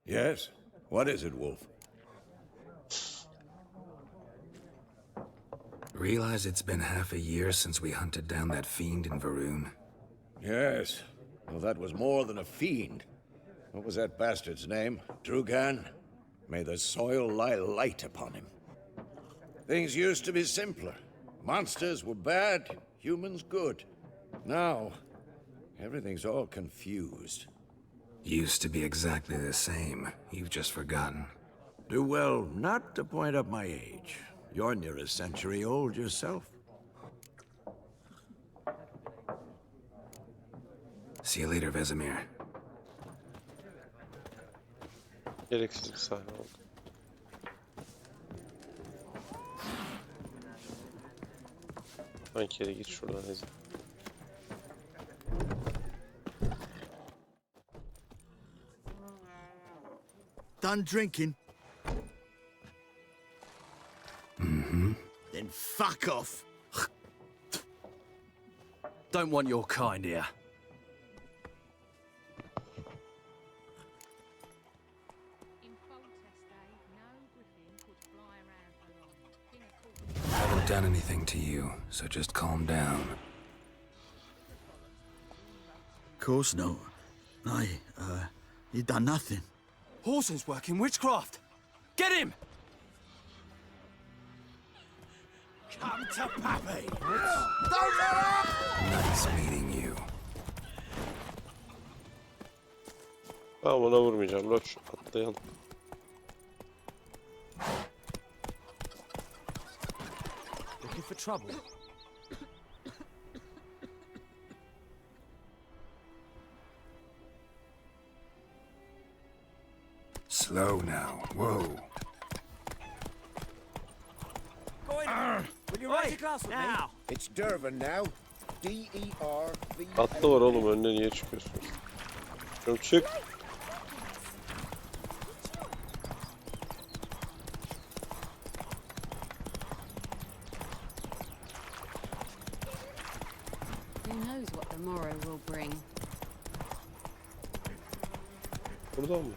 Speaker 6: Yes? What is it, Wolf?
Speaker 8: Realize it's been half a year since we hunted down that fiend in Varun?
Speaker 6: Yes. Well, that was more than a fiend. What was that bastard's name? Drugan? May the soil lie light upon him. Things used to be simpler. Monsters were bad, humans good. Now, everything's all confused.
Speaker 8: Used to be exactly the same. You've just forgotten.
Speaker 6: Do well not to point up my age. You're near a century old yourself.
Speaker 8: See you later, Vesemir.
Speaker 2: Gereksiz bir sahne oldu. Kere git şuradan Ezi.
Speaker 15: Done drinking?
Speaker 8: Mm-hmm.
Speaker 15: Then fuck off. Don't want your kind here.
Speaker 8: I haven't done anything to you, so just calm down.
Speaker 15: Of course not. You done nothing.
Speaker 14: Horses working witchcraft! Get him!
Speaker 15: Come to Pappy!
Speaker 8: Nice meeting you.
Speaker 2: Ben ona vurmayacağım. Loş atlayalım.
Speaker 14: Looking for trouble?
Speaker 8: Slow now. Whoa.
Speaker 14: Go in. Will you raise a glass with me?
Speaker 3: It's Dervin now. D-E-R-V.
Speaker 2: Atlı var oğlum, önüne niye çıkıyorsun? Çık.
Speaker 16: Who knows what the morrow will bring?
Speaker 2: Buradan mı?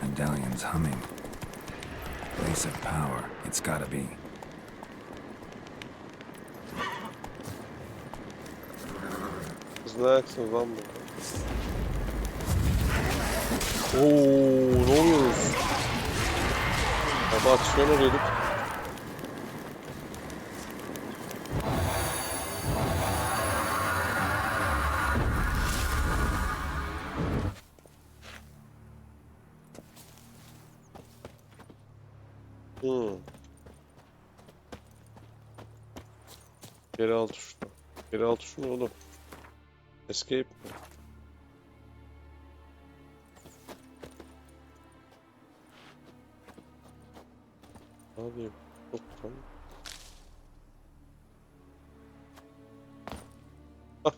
Speaker 8: Medallion's humming. Place of power. It's gotta be.
Speaker 2: Siz ne ayaksınız lan bu? Ooo, ne oluyoruz? Baba aksiyon arıyorduk. Geri al tuşuna. Geri al tuşuna oğlum. Escape mi? Ne yapayım? Hop, tamam. Ah.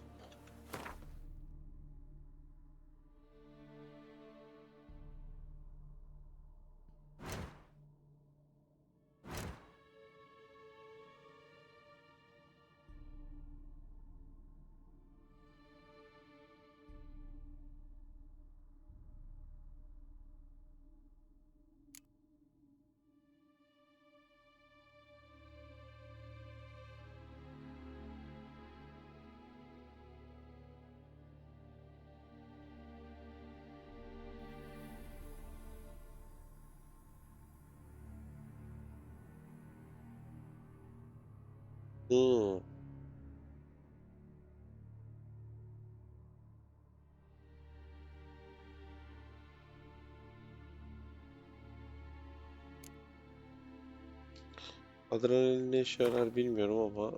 Speaker 2: Adrenalin ne işe yarar bilmiyorum ama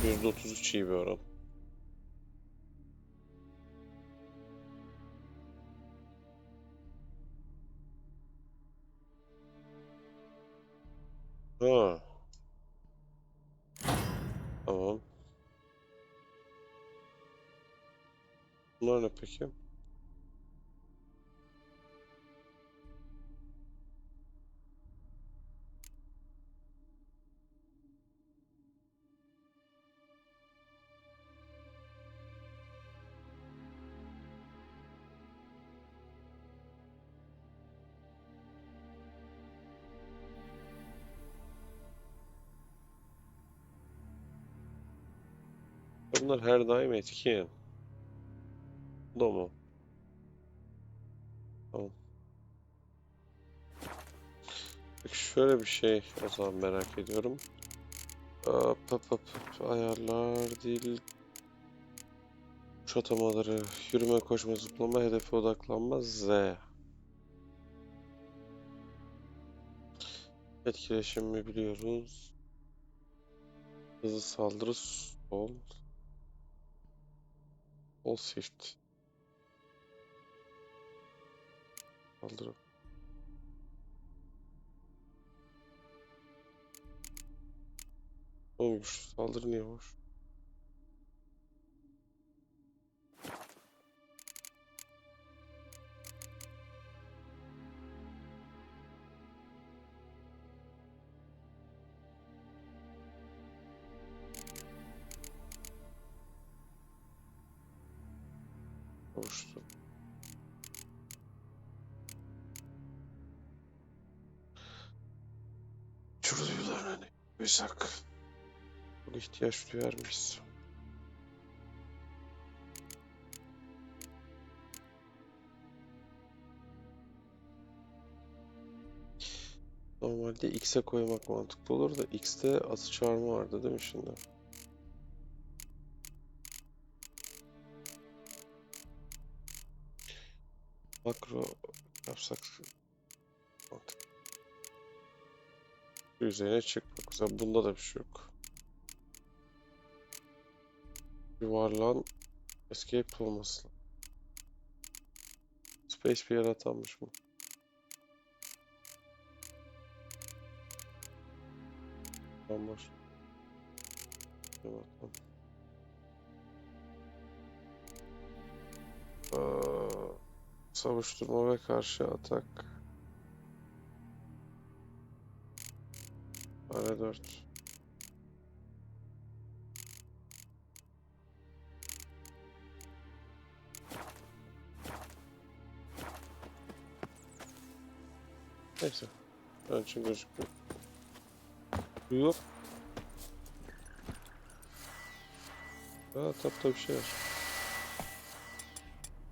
Speaker 2: %33 iyi bir oran. Ha. Tamam. Bunlar ne peki? Bunlar her daim etkin. Bu da mı? Tamam. Peki şöyle bir şey o zaman merak ediyorum. Ayarlar, dil, uç atamaları, yürüme, koşma, zıplama, hedefe odaklanma, Z. Etkileşimi biliyoruz. Hızlı saldırı, sol. Sol shift. Saldırı. Oğlum güçlü saldırı niye var? Oluştu. Çürüdüler ne? Büyüsak. Buna ihtiyaç duyar mıyız? Normalde X'e koymak mantıklı olur da X'te atı çağırma vardı değil mi şimdi? Makro yapsak mantıklı. Yüzeyine çıkmak. Mesela bunda da bir şey yok. Yuvarlan escape olması. Space bir yere atanmış mı? Tamam. Savuşturma ve karşı atak. Tane 4. Neyse. Ben için gözükmüyor. Yok. Tapta bir şey var.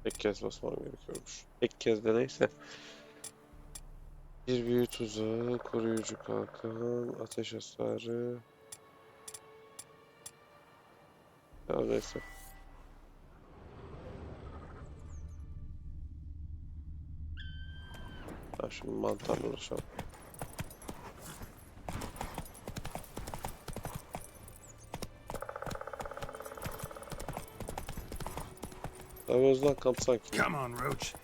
Speaker 2: Tek kez basmam gerekiyormuş. Tek kez de neyse. Bir büyü tuzağı, koruyucu kalkan, ateş hasarı. Ya neyse. Ha şimdi mantarla uğraşalım. Abi özden kamp sanki.
Speaker 6: Come on, Roach.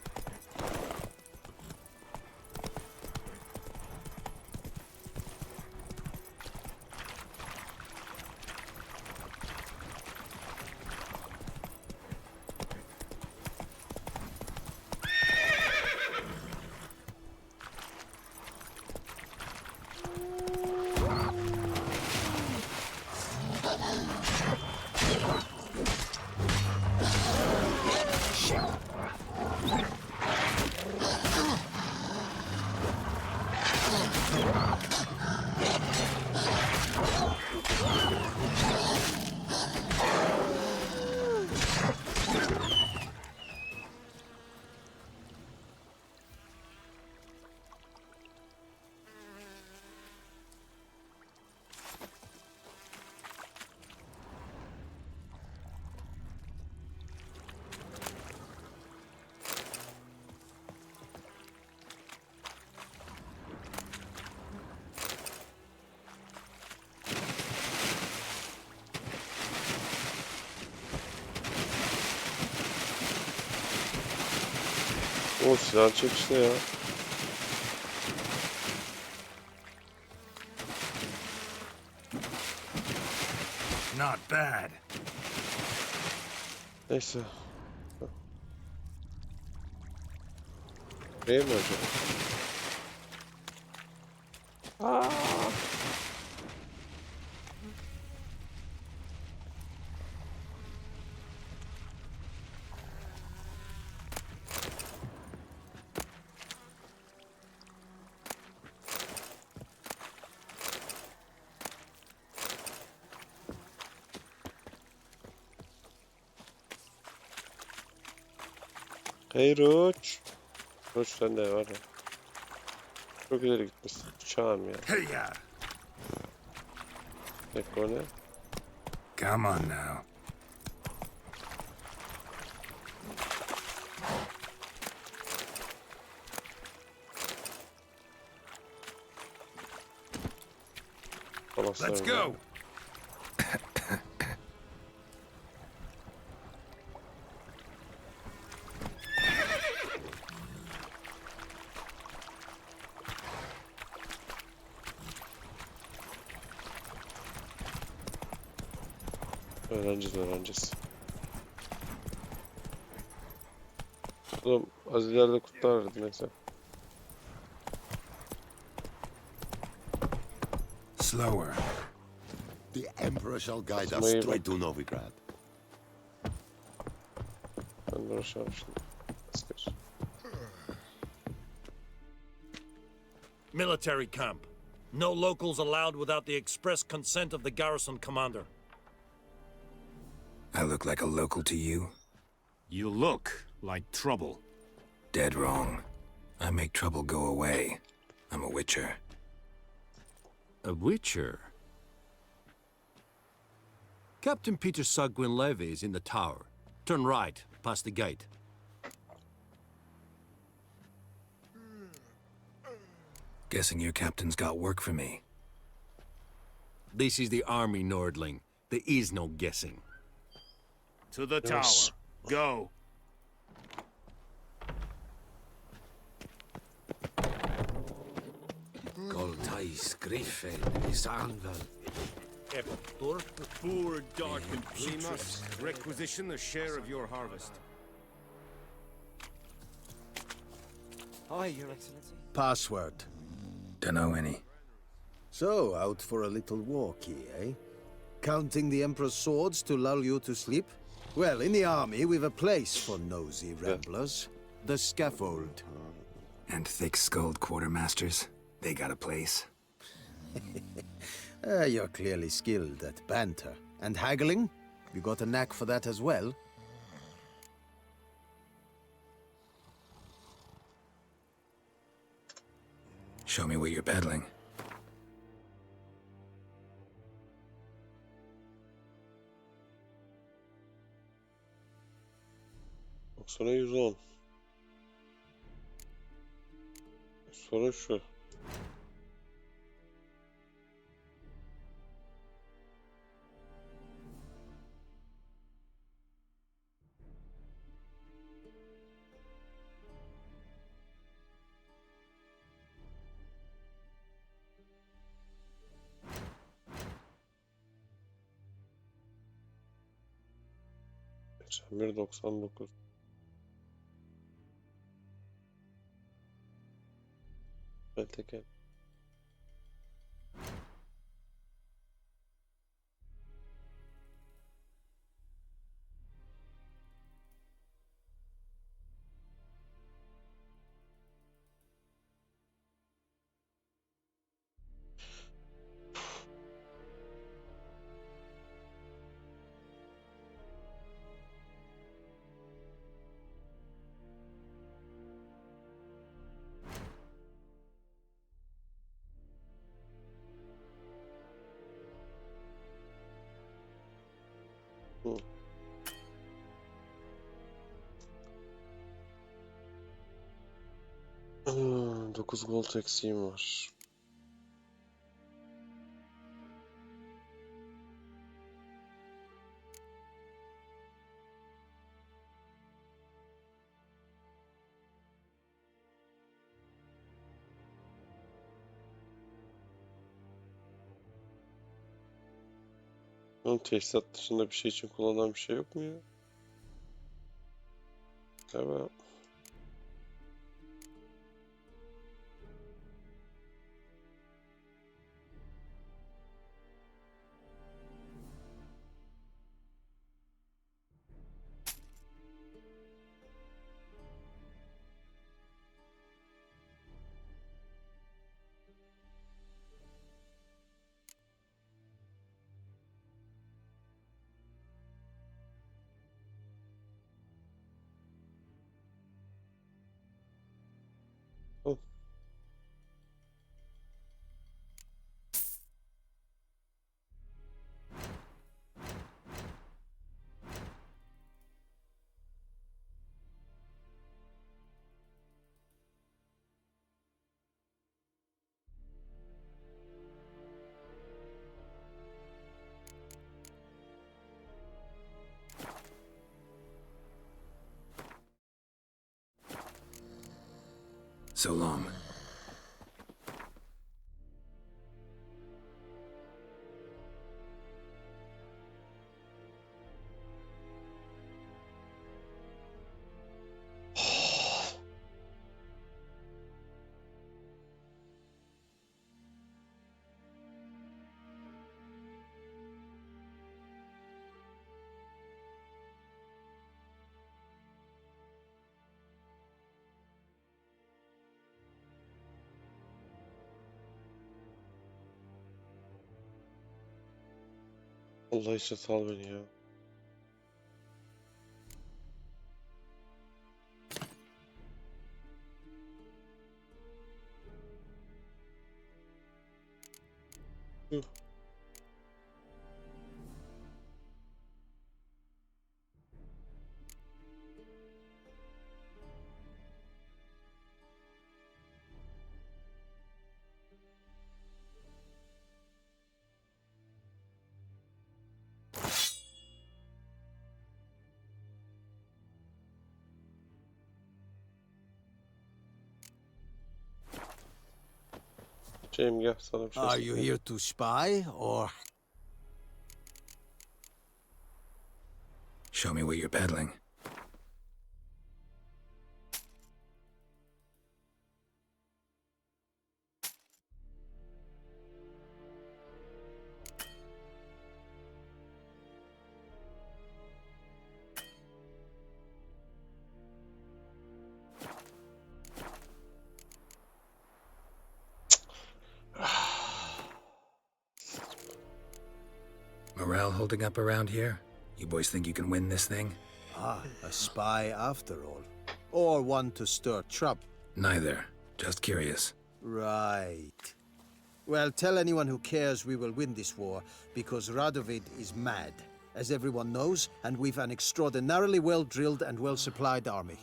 Speaker 2: O silah çek işte ya.
Speaker 6: Not bad.
Speaker 2: Neyse. Değil mi acaba? Aa! Hey Roach. Roach sen de var ya. Çok ileri gitmişsin. Çağım ya.
Speaker 6: Hey ya.
Speaker 2: Bekle o ne?
Speaker 8: Come on now.
Speaker 6: Let's go.
Speaker 2: Öğreneceğiz. Oğlum az ileride kurtlar vardı neyse.
Speaker 6: Slower.
Speaker 17: The Emperor shall guide us
Speaker 2: Maybe.
Speaker 17: straight to Novigrad.
Speaker 2: Ben de uğraşamam şimdi. Asker.
Speaker 18: Military camp. No locals allowed without the express consent of the garrison commander.
Speaker 8: I look like a local to you?
Speaker 6: You look like trouble.
Speaker 8: Dead wrong. I make trouble go away. I'm a witcher.
Speaker 6: A witcher? Captain Peter Sagwin Levy is in the tower. Turn right, past the gate.
Speaker 8: Guessing your captain's got work for me.
Speaker 6: This is the army, Nordling. There is no guessing.
Speaker 18: To the
Speaker 2: Yes.
Speaker 18: tower. Go.
Speaker 11: Goltais, Griffin, is Anvil.
Speaker 18: Poor dark and
Speaker 19: We must requisition a share of your harvest.
Speaker 14: Hi, Your Excellency.
Speaker 3: Password.
Speaker 8: Dunno any.
Speaker 3: So, out for a little walkie, eh? Counting the Emperor's swords to lull you to sleep? Well, in the army, we've a place for nosy ramblers. The scaffold.
Speaker 8: And thick-skulled quartermasters? They got a place.
Speaker 3: You're clearly skilled at banter. And haggling? You got a knack for that as well?
Speaker 8: Show me what you're peddling.
Speaker 2: Sonra 110. Sorun şu. Bir 99. Teker. Hı. Hmm, 9 gold eksiğim var. Onun teçhizat dışında bir şey için kullanılan bir şey yok mu ya? Galiba. Oh.
Speaker 8: So long.
Speaker 2: Allah için sal beni ya. Yuh. Şeyim gel sana bir şey
Speaker 17: Are you
Speaker 2: söyleyeyim.
Speaker 17: here to spy, or...?
Speaker 8: Show me what you're peddling. Morale holding up around here? You boys think you can win this thing?
Speaker 17: Ah, a spy after all. Or one to stir trouble.
Speaker 8: Neither. Just curious.
Speaker 17: Right. Well, tell anyone who cares we will win this war, because Radovid is mad, as everyone knows, and we've an extraordinarily well-drilled and well-supplied army.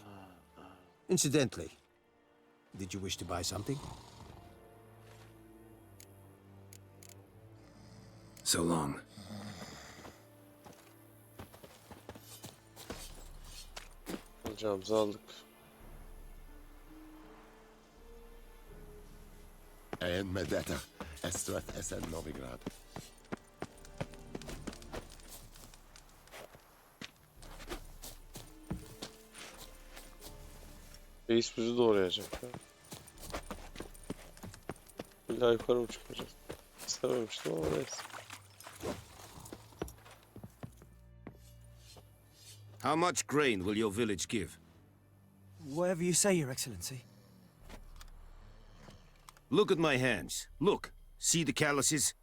Speaker 17: Incidentally, did you wish to buy something?
Speaker 8: So long.
Speaker 2: Alacağımızı aldık.
Speaker 17: En medeta, estret esen Novigrad.
Speaker 2: Reis bizi doğrayacak ya. İlla yukarı mı çıkacağız? İstememiştim ama neyse.
Speaker 19: How much grain will your village give?
Speaker 14: Whatever you say, Your Excellency.
Speaker 19: Look at my hands. Look. See the calluses?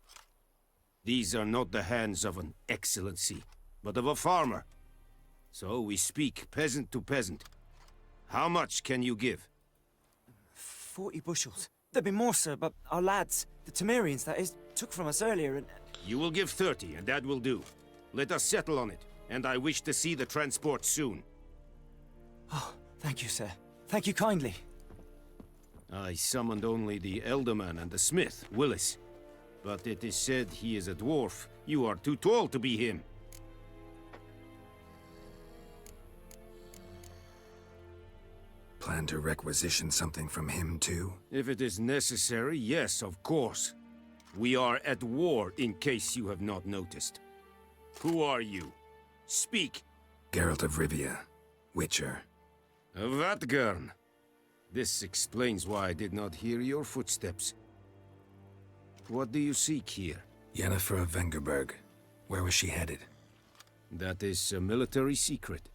Speaker 19: These are not the hands of an excellency, but of a farmer. So we speak peasant to peasant. How much can you give?
Speaker 14: 40 bushels. There'd be more, sir, but our lads, the Temerians, that is, took from us earlier and...
Speaker 19: You will give 30, and that will do. Let us settle on it, and I wish to see the transport soon.
Speaker 14: Oh, thank you, sir. Thank you kindly.
Speaker 19: I summoned only the Elderman and the smith, Willis. But it is said he is a dwarf. You are too tall to be him.
Speaker 8: Plan to requisition something from him too?
Speaker 19: If it is necessary, yes, of course. We are at war, in case you have not noticed. Who are you? Speak!
Speaker 8: Geralt of Rivia, Witcher.
Speaker 19: Vatgern. This explains why I did not hear your footsteps. What do you seek here?
Speaker 8: Yennefer of Vengerberg. Where was she headed?
Speaker 19: That is a military secret.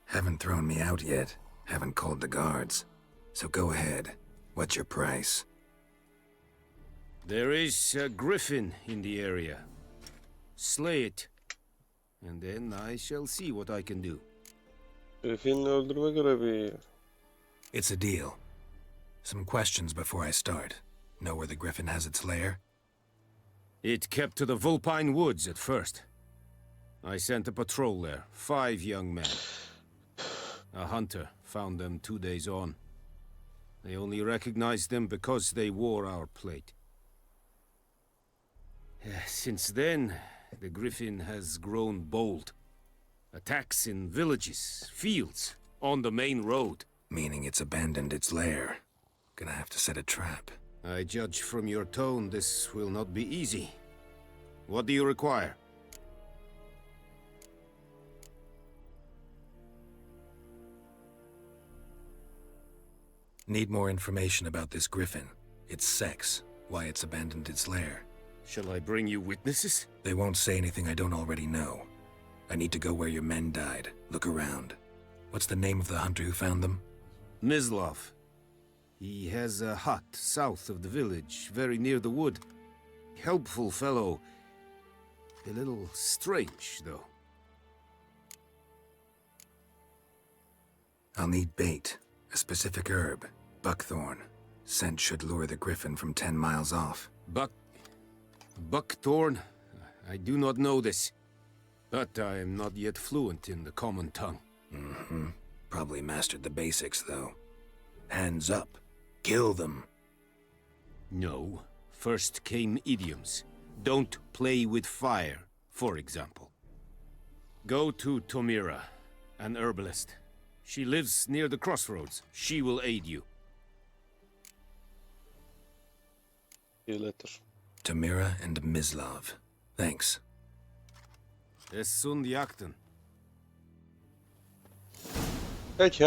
Speaker 8: Haven't thrown me out yet. Haven't called the guards. So go ahead. What's your price?
Speaker 19: There is a griffin in the area. Slay it. And then I shall see what I can do.
Speaker 2: Griffin'i öldürme görevi.
Speaker 8: It's a deal. Some questions before I start. Know where the griffin has its lair?
Speaker 19: It kept to the Vulpine Woods at first. I sent a patrol there, 5 young men. A hunter found them 2 days on. They only recognized them because they wore our plate. Since then, the griffin has grown bold. Attacks in villages, fields, on the main road.
Speaker 8: Meaning it's abandoned its lair. Gonna have to set a trap.
Speaker 19: I judge from your tone this will not be easy. What do you require?
Speaker 8: Need more information about this griffin. Its sex, why it's abandoned its lair.
Speaker 19: Shall I bring you witnesses?
Speaker 8: They won't say anything I don't already know. I need to go where your men died. Look around. What's the name of the hunter who found them?
Speaker 19: Mislav. He has a hut south of the village, very near the wood. Helpful fellow. A little strange, though.
Speaker 8: I'll need bait. A specific herb. Buckthorn. Scent should lure the griffin from 10 miles off.
Speaker 19: Buckthorn? I do not know this. But I am not yet fluent in the common tongue.
Speaker 8: Mm-hmm. Probably mastered the basics, though. Hands up. Kill them.
Speaker 19: No. First came idioms. Don't play with fire, for example. Go to Tomira, an herbalist. She lives near the crossroads. She will aid you.
Speaker 2: See you later.
Speaker 8: Tamira and Mislav. Thanks.
Speaker 19: Es sunt jakten.
Speaker 2: Peki.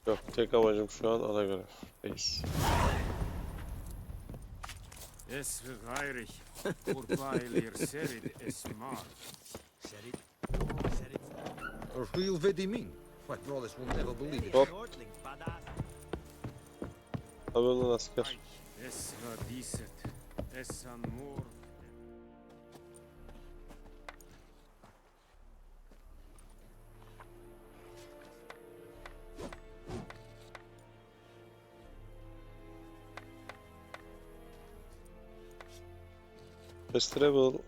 Speaker 2: Yok, tek amacım şu an ana görev. Reis.
Speaker 19: Es geirig. Urpailir serid esmar.
Speaker 20: Serid? Or who you'll vedimin? My brothers will never believe it.
Speaker 2: Hop. Tabii onun asker.
Speaker 19: Es radiset. Es anmur.
Speaker 2: Fast travel.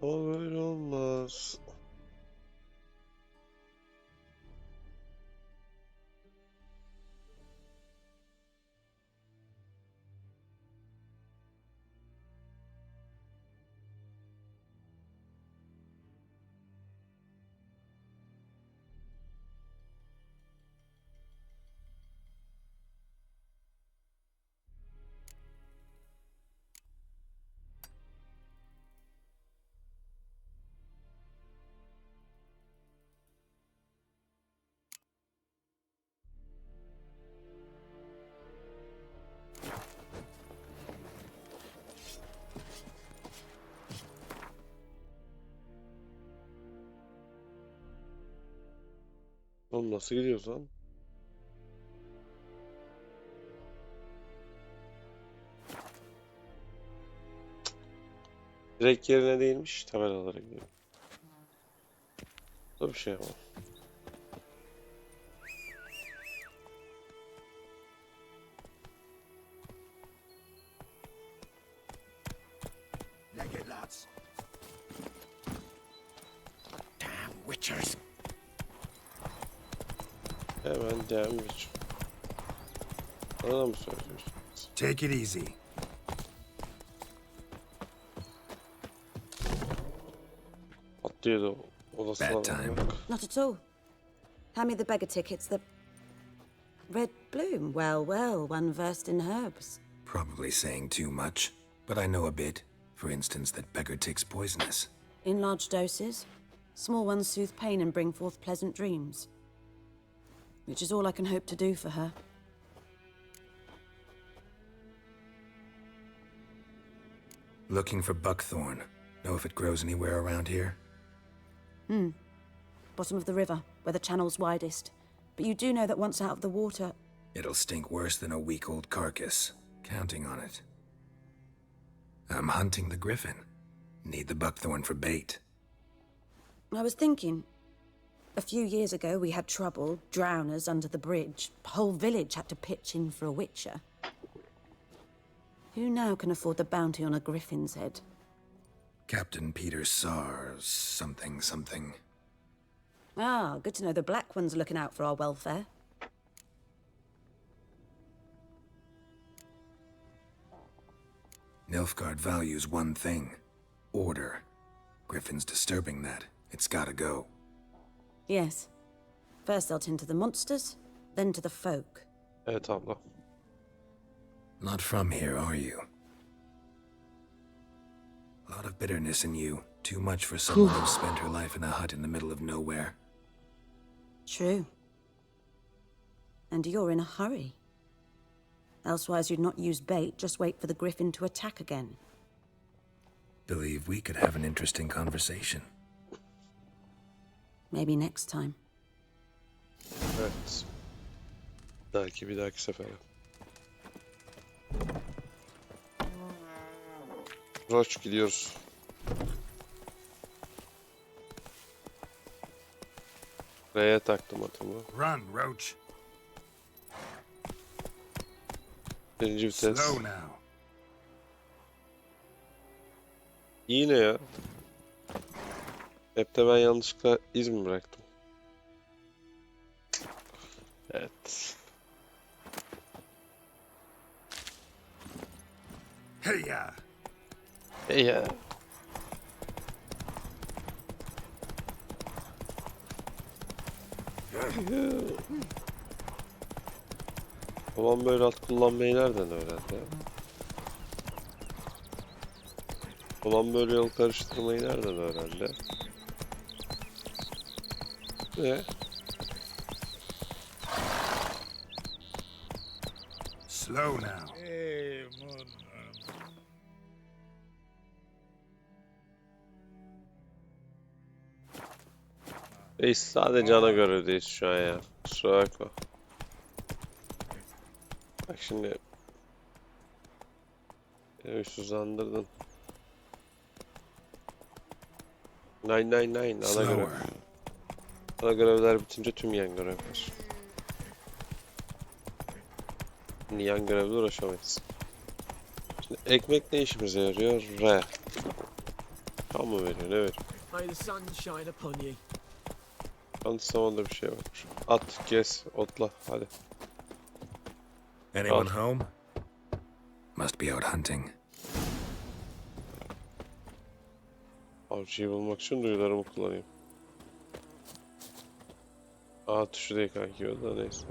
Speaker 2: Ama böyle olmaz. Oğlum nasıl gidiyoruz lan? Direkt yerine değilmiş, tabelalara gidiyor. Bu bir şey ama.
Speaker 6: Naked lads. Damn witchers.
Speaker 2: Hemen devam edeceğim. Bana mı söylüyorsun?
Speaker 8: Take it easy.
Speaker 2: Atlıyordu odasına.
Speaker 8: Bad time.
Speaker 21: Not at all. Hand me the beggar tickets, the... Red bloom? Well, well, one versed in herbs.
Speaker 8: Probably saying too much, but I know a bit. For instance, that beggar tick's poisonous.
Speaker 21: In large doses. Small ones soothe pain and bring forth pleasant dreams. Which is all I can hope to do for her.
Speaker 8: Looking for buckthorn. Know if it grows anywhere around here?
Speaker 21: Bottom of the river, where the channel's widest. But you do know that once out of the water...
Speaker 8: It'll stink worse than a week-old carcass. Counting on it. I'm hunting the griffin. Need the buckthorn for bait.
Speaker 21: I was thinking... A few years ago, we had trouble, drowners under the bridge. The whole village had to pitch in for a witcher. Who now can afford the bounty on a griffin's head?
Speaker 8: Captain Peter Sars, something.
Speaker 21: Ah, good to know the Black One's looking out for our welfare.
Speaker 8: Nilfgaard values one thing. Order. Griffin's disturbing that. It's gotta go.
Speaker 21: Yes. First they'll tend to the monsters, then to the folk.
Speaker 2: Evet abla.
Speaker 8: Not from here, are you? A lot of bitterness in you. Too much for someone who's spent her life in a hut in the middle of nowhere.
Speaker 21: True. And you're in a hurry. Elsewise you'd not use bait, just wait for the griffin to attack again.
Speaker 8: Believe we could have an interesting conversation.
Speaker 21: Maybe next time.
Speaker 2: Evet. Belki bir dahaki sefere. Roç gidiyoruz. R'ye taktım atımı.
Speaker 6: Run, Roach.
Speaker 2: Birinci vites.
Speaker 6: Slow now.
Speaker 2: Yine ya. Hep de ben yanlışlıkla iz mi bıraktım? Evet.
Speaker 6: Hey ya.
Speaker 2: Hey ya. Babam böyle at kullanmayı nereden öğrendi? Babam böyle yol karıştırmayı nereden öğrendi? Ne?
Speaker 6: Slow now.
Speaker 2: Reis sadece ana görevdeyiz şu an ya. Kusura bakma. Bak şimdi beni huysuzlandırdın. Nine ana görev. Ana görevler bitince tüm yan görevler. Şimdi yan görevle uğraşamayız. Şimdi ekmek ne işimize yarıyor? R. Tam mı veriyor? Ne veriyor?
Speaker 13: May the sun shine upon you.
Speaker 2: Yanlış zamanda bir şey varmış. At, kes, otla. Hadi.
Speaker 8: Anyone home? Must be out hunting.
Speaker 2: Avcıyı bulmak için duyularımı kullanayım. A tuşu değil kanki o da neyse.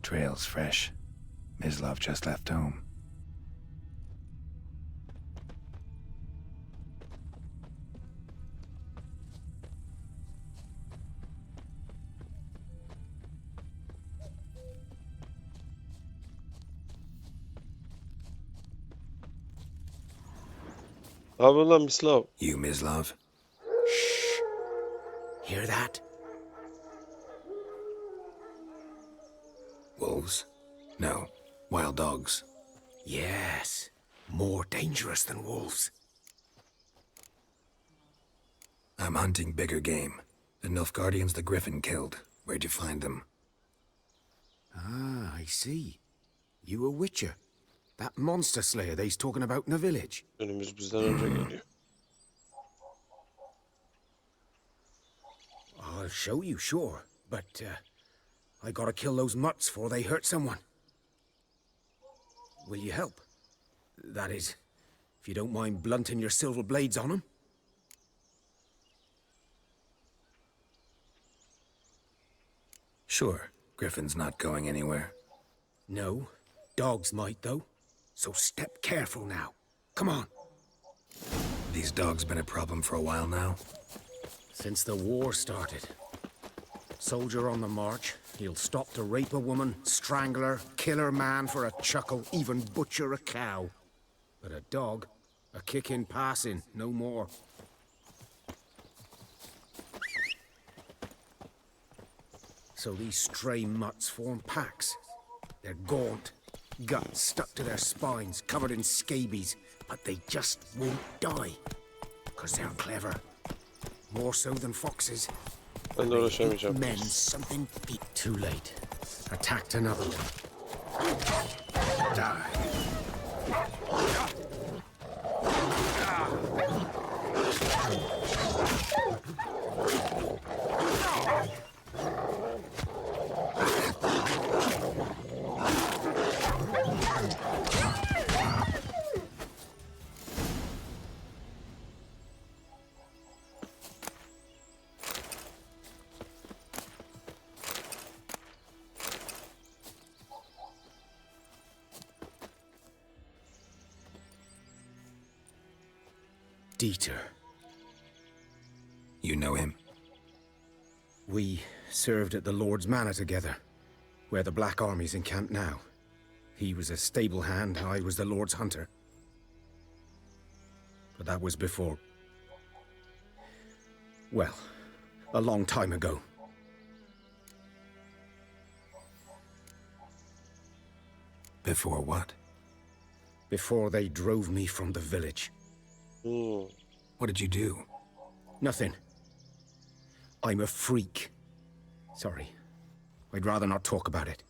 Speaker 8: Trail's fresh. Mislav just left home.
Speaker 2: Ne yapıyorsun lan Mislav?
Speaker 8: You, Mislav?
Speaker 11: Shh. Hear that?
Speaker 8: Wolves? No. Wild dogs.
Speaker 11: Yes. More dangerous than wolves.
Speaker 8: I'm hunting bigger game. The Nilfgaardians the Griffin killed. Where'd you find them?
Speaker 11: Ah, I see. You a witcher. That monster slayer they's talking about in the village.
Speaker 2: Önümüz bizden önce geliyor.
Speaker 11: I'll show you, sure. But, I gotta kill those mutts before they hurt someone. Will you help? That is, if you don't mind blunting your silver blades on them.
Speaker 8: Sure, Griffin's not going anywhere.
Speaker 19: No, dogs might though. So step careful now. Come on.
Speaker 8: These dogs been a problem for a while now?
Speaker 19: Since the war started. Soldier on the march, he'll stop to rape a woman, strangle her, kill her man for a chuckle, even butcher a cow. But a dog, a kick in passing, no more. So these stray mutts form packs. They're gaunt, guts stuck to their spines, covered in scabies, but they just won't die. 'Cause they're clever. More so than foxes.
Speaker 2: Ben de uğraşamayacağım.
Speaker 19: Men something too late. Attacked another one. Die. Dieter.
Speaker 8: You know him?
Speaker 19: We served at the Lord's Manor together, where the Black Army's encamped now. He was a stable hand, I was the Lord's hunter. But that was before... well, a long time ago.
Speaker 8: Before what?
Speaker 19: Before they drove me from the village.
Speaker 8: What did you do?
Speaker 19: Nothing. I'm a freak. Sorry. I'd rather not talk about it.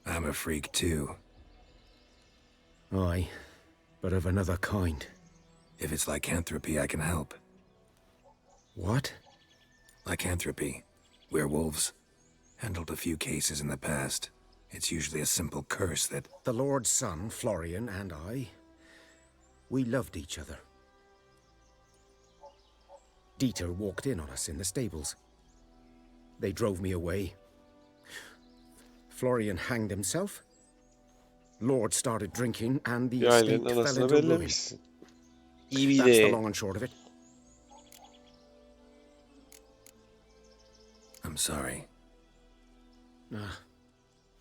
Speaker 8: I'm a freak too.
Speaker 19: Aye, but of another kind.
Speaker 8: If it's lycanthropy, I can help.
Speaker 19: What?
Speaker 8: Lycanthropy. Werewolves. Handled a few cases in the past. It's usually a simple curse that...
Speaker 19: The Lord's son, Florian, and I, we loved each other. Dieter walked in on us in the stables. They drove me away. Florian hanged himself. Lord started drinking, and the estate fell into ruin. That's the long and short of it.
Speaker 8: I'm sorry.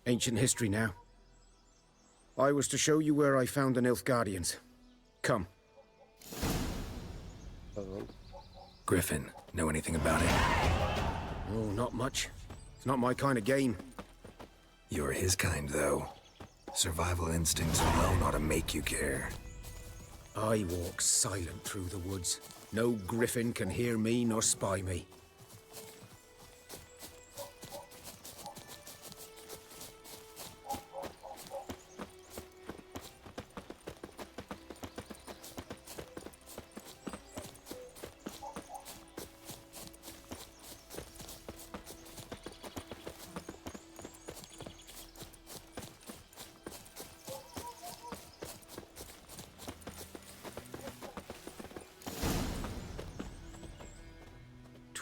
Speaker 19: Ancient history now. I was to show you where I found the Nilfgaardians. Come.
Speaker 8: Griffin, know anything about it?
Speaker 19: Oh, not much. It's not my kind of game.
Speaker 8: You're his kind, though. Survival instincts alone ought to make you care.
Speaker 19: I walk silent through the woods. No griffin can hear me nor spy me.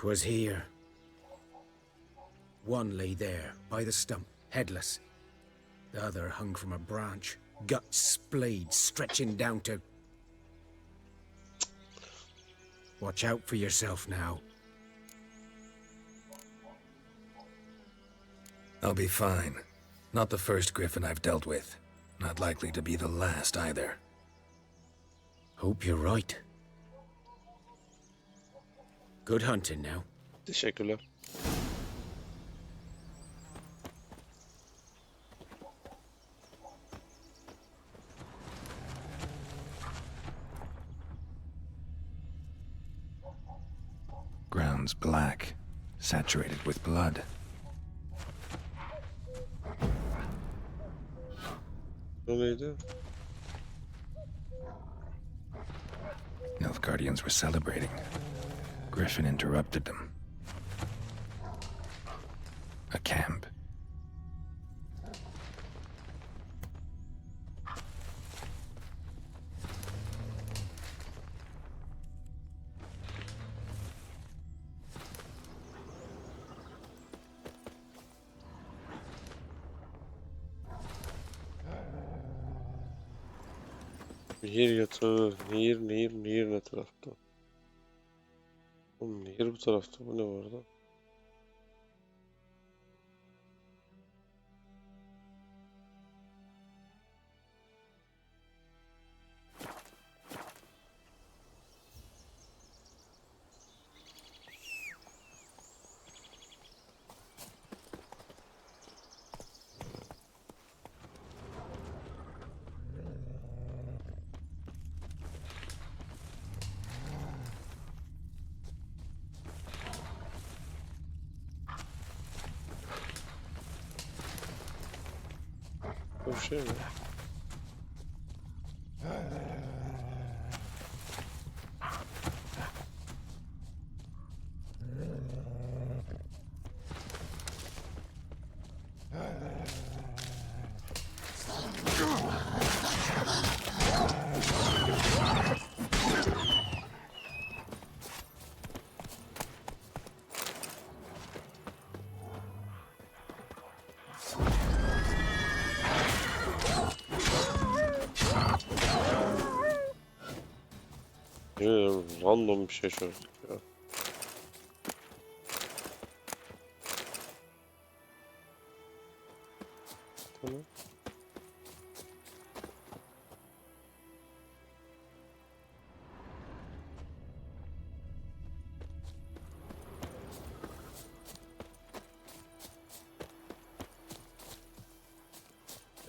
Speaker 19: Was here. One lay there, by the stump, headless. The other hung from a branch, guts splayed, stretching down to... Watch out for yourself now.
Speaker 8: I'll be fine. Not the first griffin I've dealt with. Not likely to be the last either.
Speaker 19: Hope you're right. Good hunting now.
Speaker 2: Teşekkürler.
Speaker 8: Ground's black, saturated with blood.
Speaker 2: O neydi?
Speaker 8: Nilfgaardians were celebrating. Griffin interrupted them. A camp.
Speaker 2: Nehir yatağı. Nehir ne tarafta? Oğlum nehir bu tarafta. Bu ne var orada? Bir şey mi? Random bir şey çözdük ya. Tamam.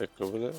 Speaker 2: Bekle bu ne?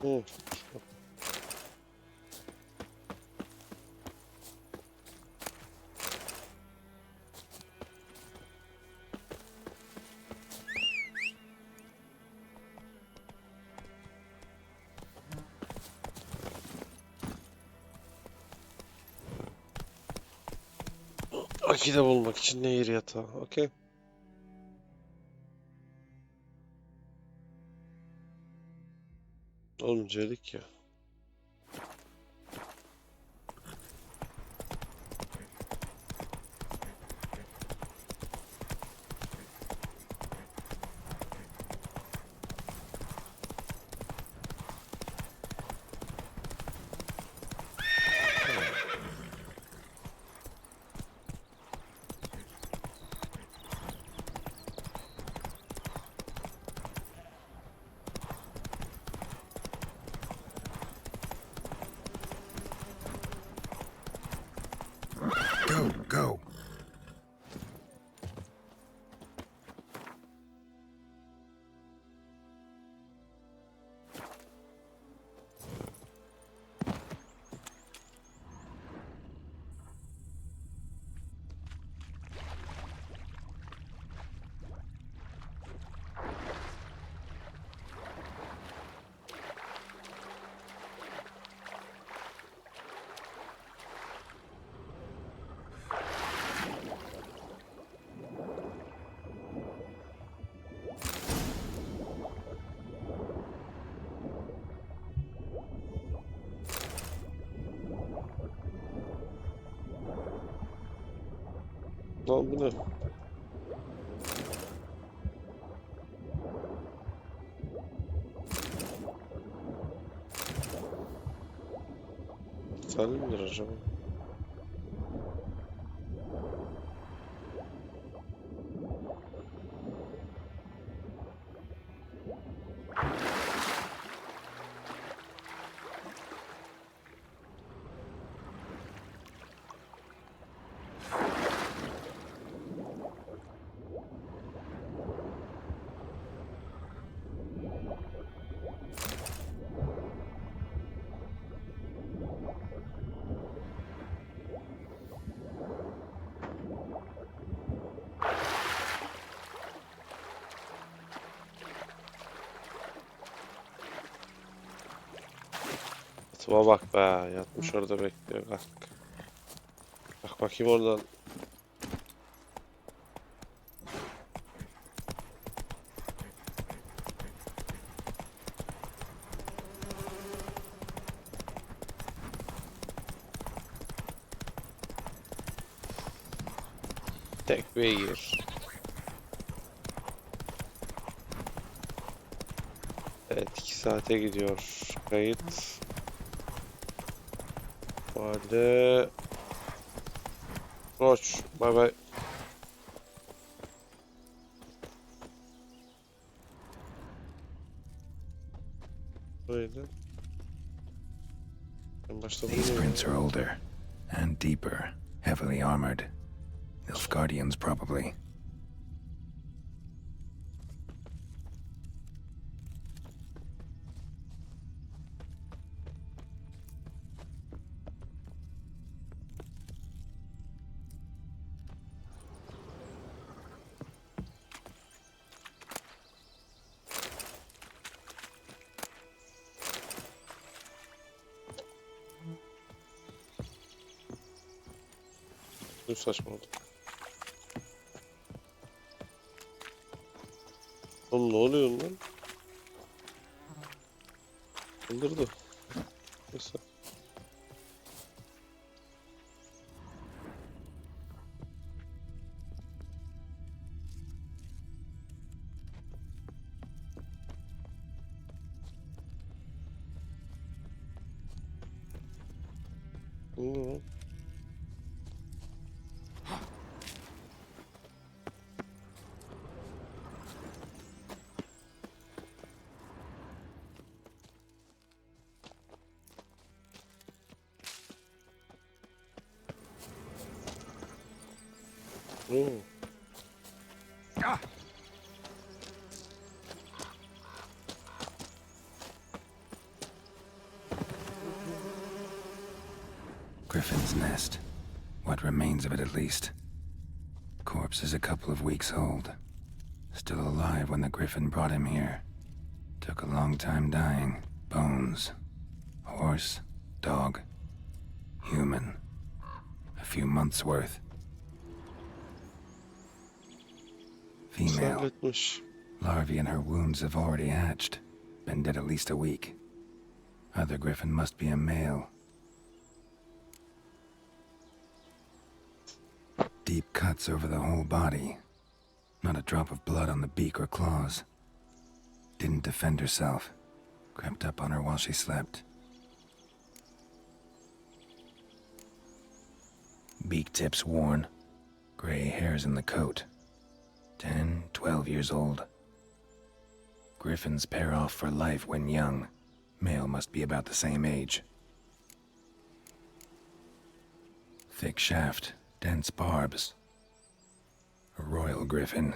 Speaker 2: Hı. Akide bulmak için nehir yatağı. Okey. Olmayacak ya.
Speaker 8: Go.
Speaker 2: Lan bu ne? Sen midir acaba? Şansıma bak be. Yatmış orada bekliyor. Bak. Bak bakayım oradan. Tek beygir. Evet 2 saate gidiyor kayıt. Hadi. Koç. Bay bay. Böyle. En başta
Speaker 8: These
Speaker 2: bunu
Speaker 8: prints are older and deeper, heavily armored. Nilfgaardians, probably.
Speaker 2: bu saçma oldu. Oğlum ne oluyor lan? Öldürdü. Neyse. Ne? Oo.
Speaker 8: Griffin's nest. What remains of it, at least. Corpse is a couple of weeks old. Still alive when the Griffin brought him here. Took a long time dying. Bones. Horse. Dog. Human. A few months' worth. Female.
Speaker 2: Halletmiş.
Speaker 8: Larvae in her wounds have already hatched. Been dead at least a week. Other Griffin must be a male. Deep cuts over the whole body. Not a drop of blood on the beak or claws. Didn't defend herself. Crept up on her while she slept. Beak tips worn. Gray hairs in the coat. 10, 12 years old. Griffins pair off for life when young. Male must be about the same age. Thick shaft, dense barbs. A royal griffin.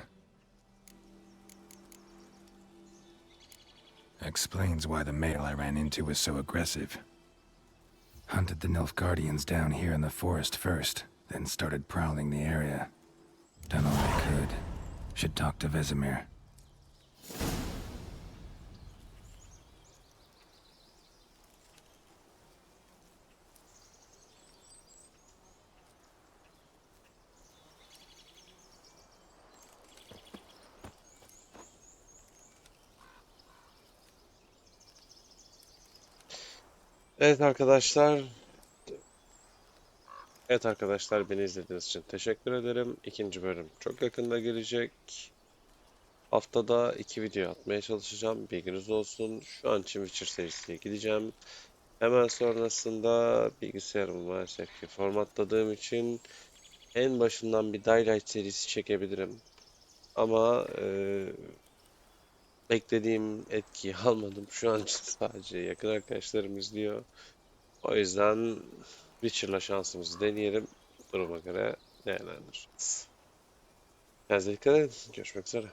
Speaker 8: Explains why the male I ran into was so aggressive. Hunted the Nilfgaardians down here in the forest first, then started prowling the area. Done all I could. Should talk to Vesemir.
Speaker 2: Evet arkadaşlar. Evet arkadaşlar, beni izlediğiniz için teşekkür ederim. İkinci bölüm çok yakında gelecek. Haftada 2 video atmaya çalışacağım. Bilginiz olsun. Şu an için Witcher serisiye gideceğim. Hemen sonrasında bilgisayarımı maalesef ki formatladığım için en başından bir Daylight serisi çekebilirim. Ama beklediğim etkiyi almadım. Şu an için sadece yakın arkadaşlarım izliyor. O yüzden Witcher'la şansımızı deneyelim. Duruma göre değerlendiririz. Kendinize dikkat edin. Görüşmek üzere.